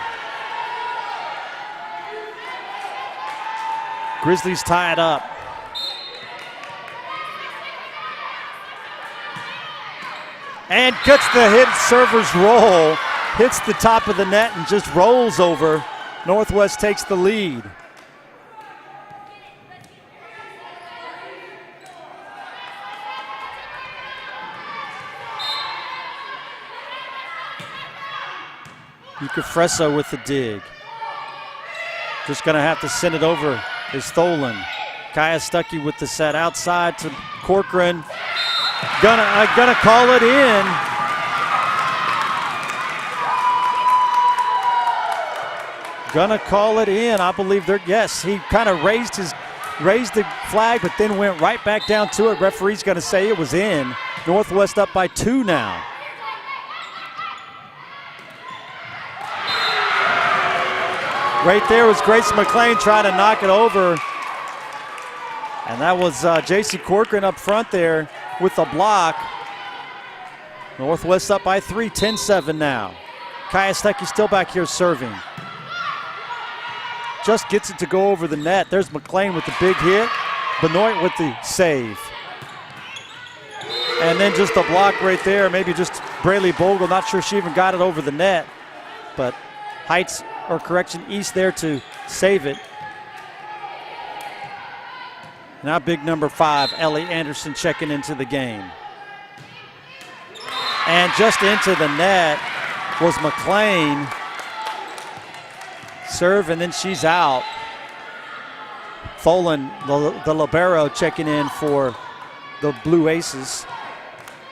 Grizzlies tie it up. And gets the hit, server's roll. Hits the top of the net and just rolls over. Northwest takes the lead. Ukafreso with the dig. Just gonna have to send it over is Tholen. Kaya Stuckey with the set outside to Corcoran. Gonna call it in. Gonna call it in. I believe they're, yes, he kind of raised the flag, but then went right back down to it. Referee's gonna say it was in. Northwest up by 2 now. Right there was Grace McLean trying to knock it over. And that was J.C. Corcoran up front there with the block. Northwest up by 3, 10-7 now. Kaya Stuckey still back here serving. Just gets it to go over the net. There's McLean with the big hit. Benoit with the save. And then just the block right there. Maybe just Braylee Bogle. Not sure she even got it over the net. But Heights, or correction, East there to save it. Now big number 5, Ellie Anderson checking into the game. And just into the net was McLean. Serve, and then she's out. Tholen, the libero, checking in for the Blue Aces.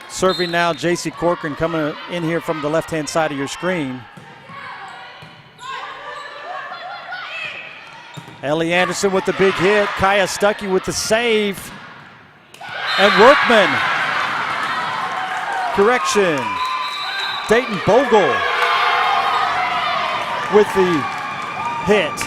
Serving now, J.C. Corcoran coming in here from the left-hand side of your screen. Ellie Anderson with the big hit. Kaya Stuckey with the save. And Workman. Correction. Dayton Bogle with the hit.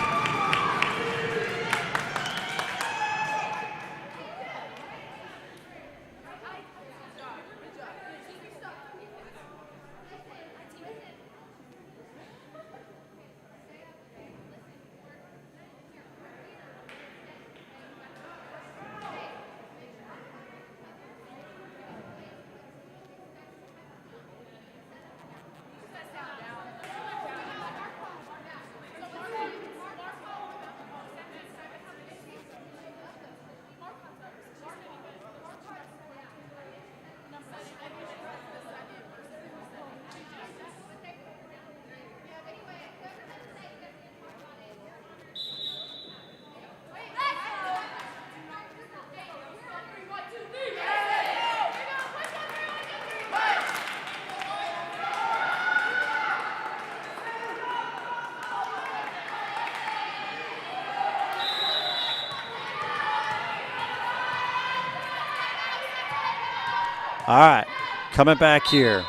All right, coming back here.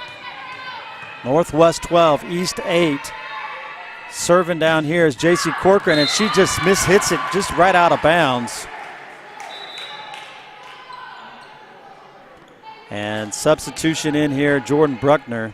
Northwest 12, East 8. Serving down here is J.C. Corcoran, and she just mishits it just right out of bounds. And substitution in here, Jordan Bruckner.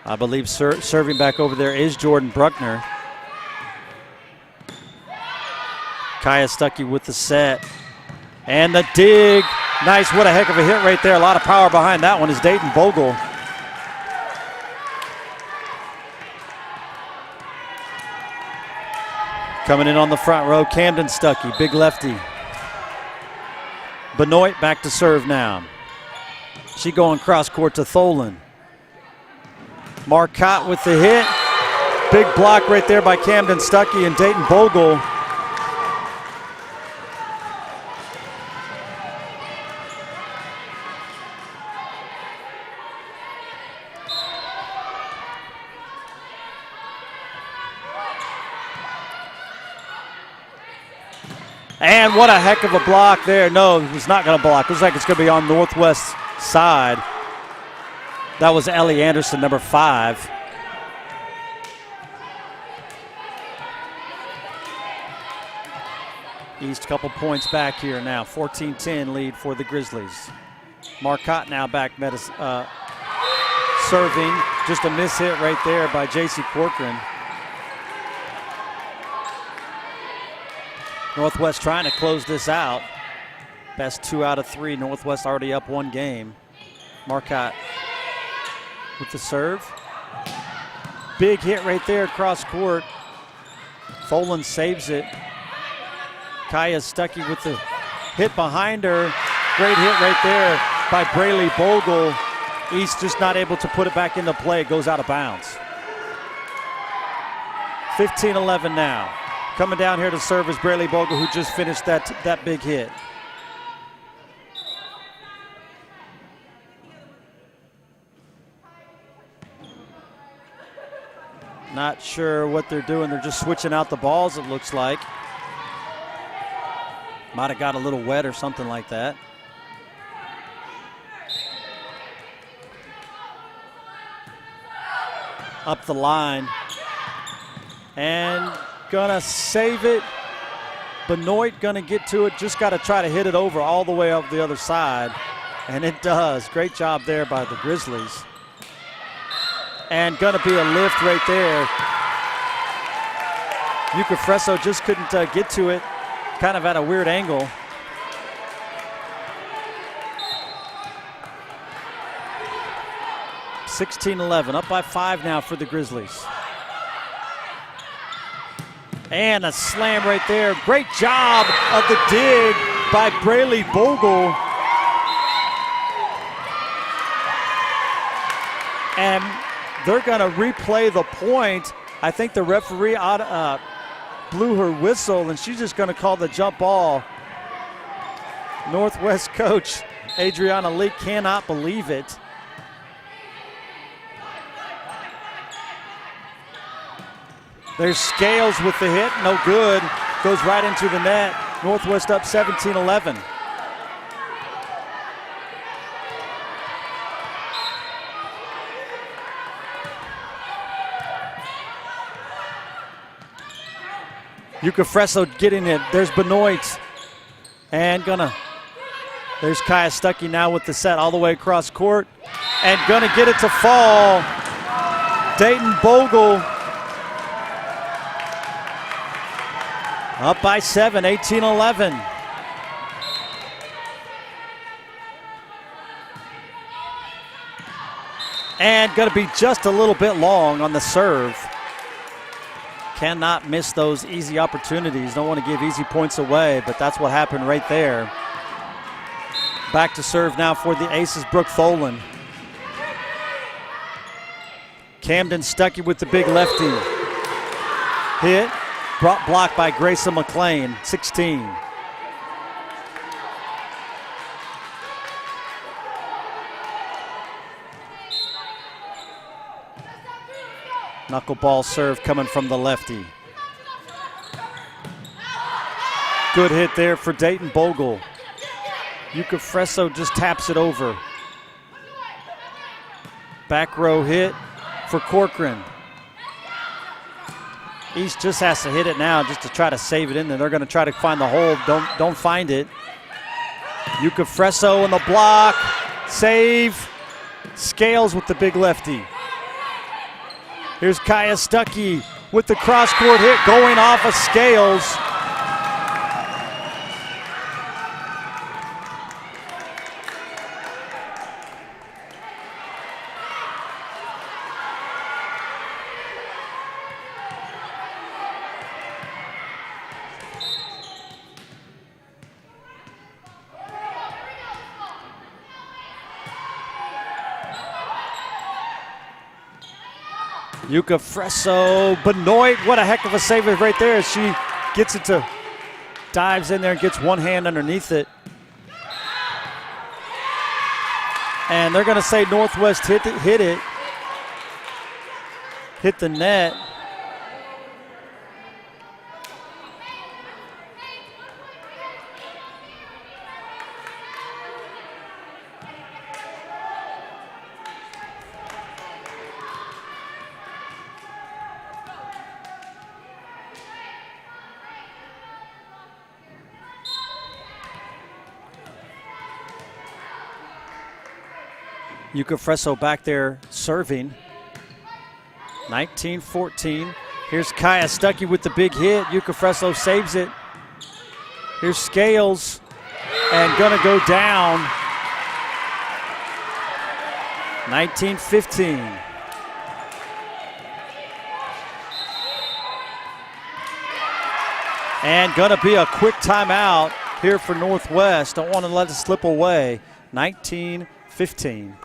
I believe serving back over there is Jordan Bruckner. Kaya Stuckey with the set. And the dig. Nice, what a heck of a hit right there. A lot of power behind that one is Dayton Bogle. Coming in on the front row, Camden Stuckey, big lefty. Benoit back to serve now. She going cross court to Tholen. Marcotte with the hit. Big block right there by Camden Stuckey and Dayton Bogle. And what a heck of a block there. No, it was not going to block. Looks like it's going to be on Northwest side. That was Ellie Anderson, number 5. East couple points back here now. 14-10 lead for the Grizzlies. Marcotte now back serving. Just a miss hit right there by J.C. Corcoran. Northwest trying to close this out. Best 2 out of 3. Northwest already up 1 game. Marcotte with the serve. Big hit right there across court. Tholen saves it. Kaya Stuckey with the hit behind her. Great hit right there by Braylee Bogle. East just not able to put it back into play. It goes out of bounds. 15-11 now. Coming down here to serve is Braley Bogle, who just finished that big hit. Not sure what they're doing. They're just switching out the balls, it looks like. Might have got a little wet or something like that. Up the line. And gonna save it. Benoit gonna get to it. Just got to try to hit it over all the way up the other side. And it does. Great job there by the Grizzlies. And gonna be a lift right there. Yuka Fresso just couldn't get to it. Kind of at a weird angle. (16-11), up by 5 now for the Grizzlies. And a slam right there. Great job of the dig by Braley Bogle. And they're going to replay the point. I think the referee blew her whistle, and she's just going to call the jump ball. Northwest coach Adriana Leak cannot believe it. There's Scales with the hit, no good. Goes right into the net. Northwest up 17-11. Yuka Fresso getting it. There's Benoit. And there's Kaya Stuckey now with the set all the way across court. And gonna get it to fall. Dayton Bogle up by 7, 18-11. And gonna be just a little bit long on the serve. Cannot miss those easy opportunities. Don't want to give easy points away, but that's what happened right there. Back to serve now for the Aces, Brooke Tholen. Camden Stuckey with the big lefty. Hit, blocked by Grayson McLean, 16. Knuckleball serve coming from the lefty. Good hit there for Dayton Bogle. Yuka Fresso just taps it over. Back row hit for Corcoran. East just has to hit it now just to try to save it in there. They're going to try to find the hole. Don't find it. Yuka Fresso in the block. Save. Scales with the big lefty. Here's Kaya Stuckey with the cross-court hit going off of Scales. Yuka Fresso, Benoit, what a heck of a save right there as she gets it to, dives in there and gets one hand underneath it. And they're gonna say Northwest hit it, hit the net. Yuka Fresso back there serving. 19-14. Here's Kaya Stuckey with the big hit. Yuka Fresso saves it. Here's Scales and gonna go down. 19-15. And gonna be a quick timeout here for Northwest. Don't want to let it slip away. 19-15.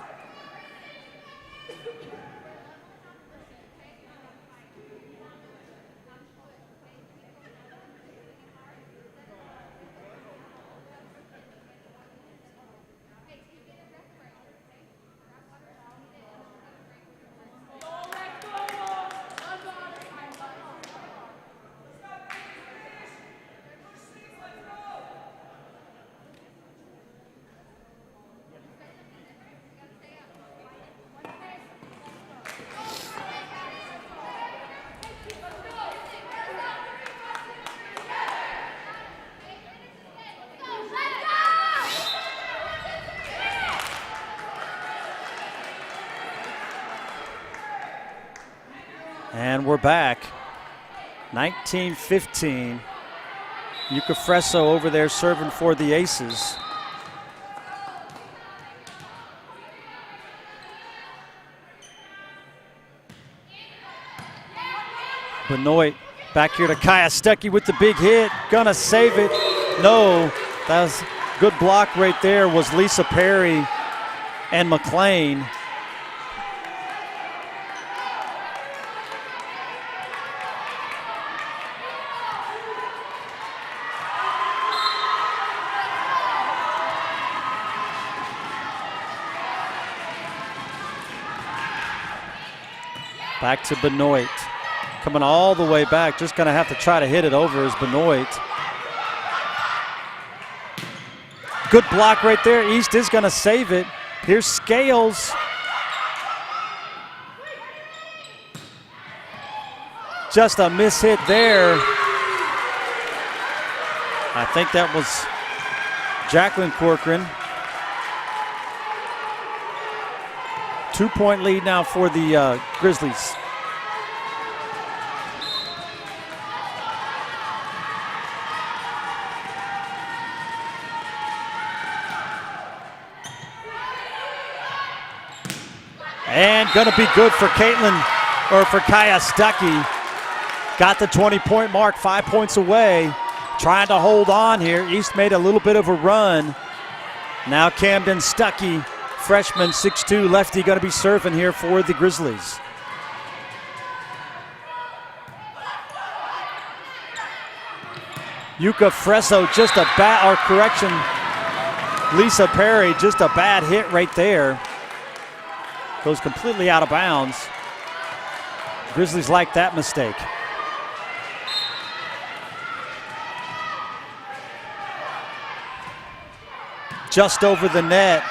And we're back. 19-15. Yuka Fresso over there serving for the Aces. Benoit back here to Kaya Stuckey with the big hit. Gonna save it. No, that was good block right there was Lisa Perry and McLean. Back to Benoit. Coming all the way back. Just going to have to try to hit it over is Benoit. Good block right there. East is going to save it. Here's Scales. Just a miss hit there. I think that was Jacqueline Corcoran. 2-point lead now for the Grizzlies. And gonna be good for Kaya Stuckey. Got the 20-point mark, 5 points away. Trying to hold on here. East made a little bit of a run. Now Camden Stuckey, freshman, 6'2", lefty, gonna be serving here for the Grizzlies. Yuka Fresso, just a bad, or correction, Lisa Perry, just a bad hit right there. Goes completely out of bounds. Grizzlies like that mistake. Just over the net.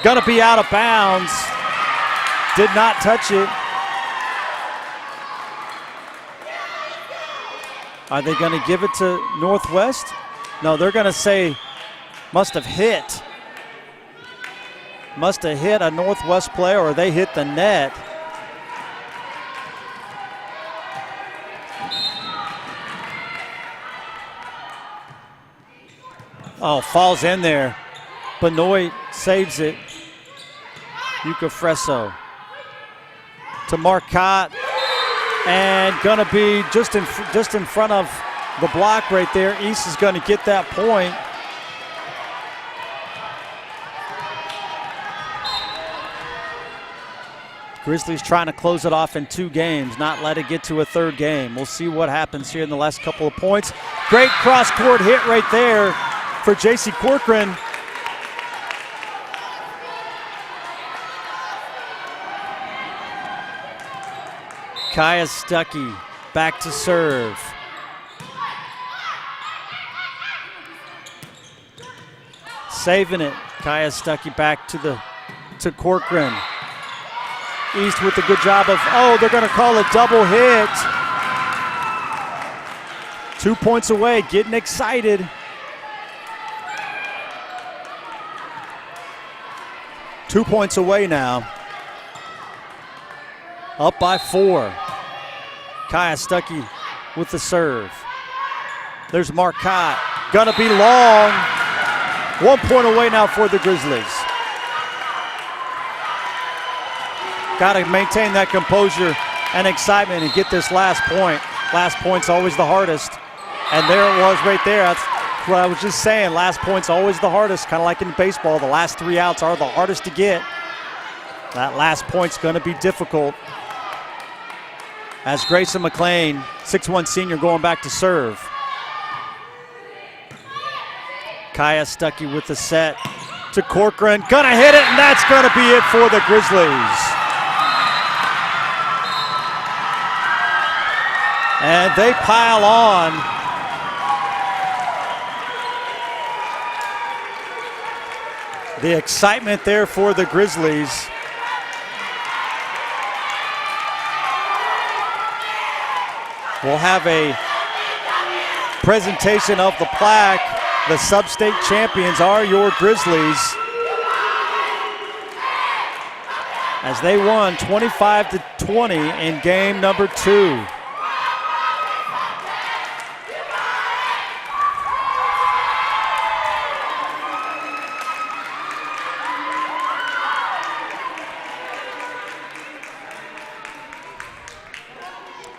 Gonna be out of bounds. Did not touch it. Are they gonna give it to Northwest? No, they're gonna say must have hit. Must have hit a Northwest player or they hit the net. Oh, falls in there. Benoit saves it. Yuka Fresso to Marcotte. And gonna be just in front of the block right there. East is gonna get that point. Grizzlies trying to close it off in 2 games, not let it get to a 3rd game. We'll see what happens here in the last couple of points. Great cross-court hit right there for J.C. Corcoran. Kaya Stuckey back to serve. Saving it. Kaya Stuckey back to Corcoran. East with a good job of, they're going to call a double hit. 2 points away, getting excited. Two points away now. Up by 4. Kaya Stuckey with the serve. There's Marcotte. Gonna be long. 1 point away now for the Grizzlies. Got to maintain that composure and excitement and get this last point. Last point's always the hardest. And there it was right there. That's what I was just saying. Last point's always the hardest. Kind of like in baseball, the last 3 outs are the hardest to get. That last point's going to be difficult. As Grayson McLean, 6'1" senior, going back to serve. Kaya Stuckey with the set to Corcoran. Gonna hit it, and that's gonna be it for the Grizzlies. And they pile on. The excitement there for the Grizzlies. We'll have a presentation of the plaque. The Sub-State champions are your Grizzlies. as they won 25-20 in game number 2.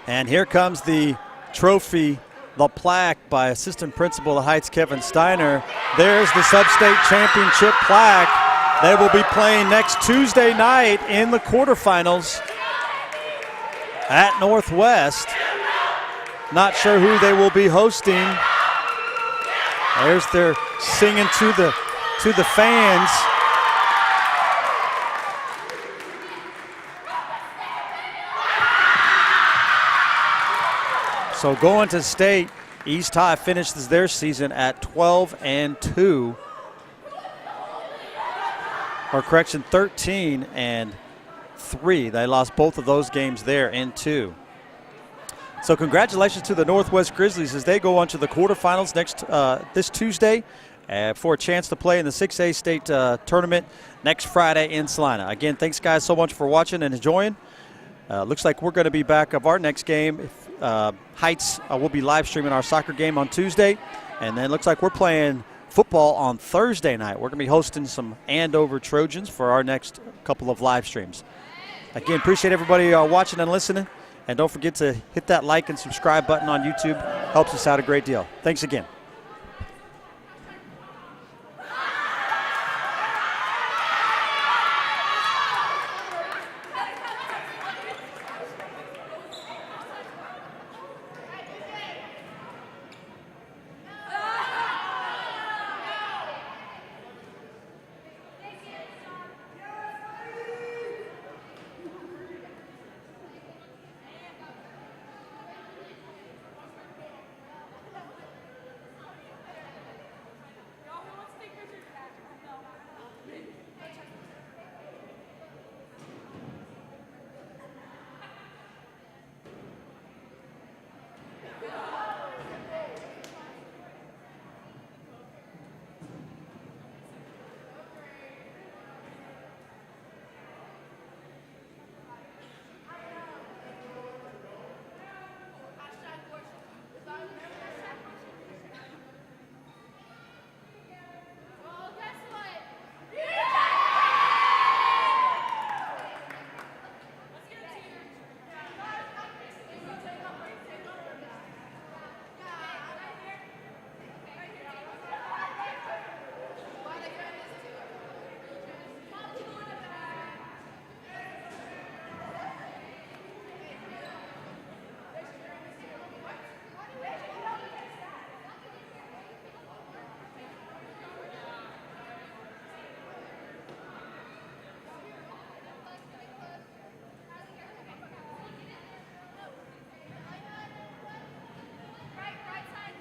And here comes the trophy, the plaque by Assistant Principal of the Heights, Kevin Steiner. There's the Sub-State Championship plaque. They will be playing next Tuesday night in the quarterfinals at Northwest. Not sure who they will be hosting. There's their singing to the fans. So going to state, East High finishes their season at 12-2. Or correction, 13-3. They lost both of those games there in 2. So congratulations to the Northwest Grizzlies as they go on to the quarterfinals this Tuesday for a chance to play in the 6A state tournament next Friday in Salina. Again, thanks guys so much for watching and enjoying. Looks like we're going to be back of our next game. Heights will be live streaming our soccer game on Tuesday, and then looks like we're playing football on Thursday night. We're going to be hosting some Andover Trojans for our next couple of live streams. Again, appreciate everybody watching and listening, and don't forget to hit that like and subscribe button on YouTube. Helps us out a great deal. Thanks again.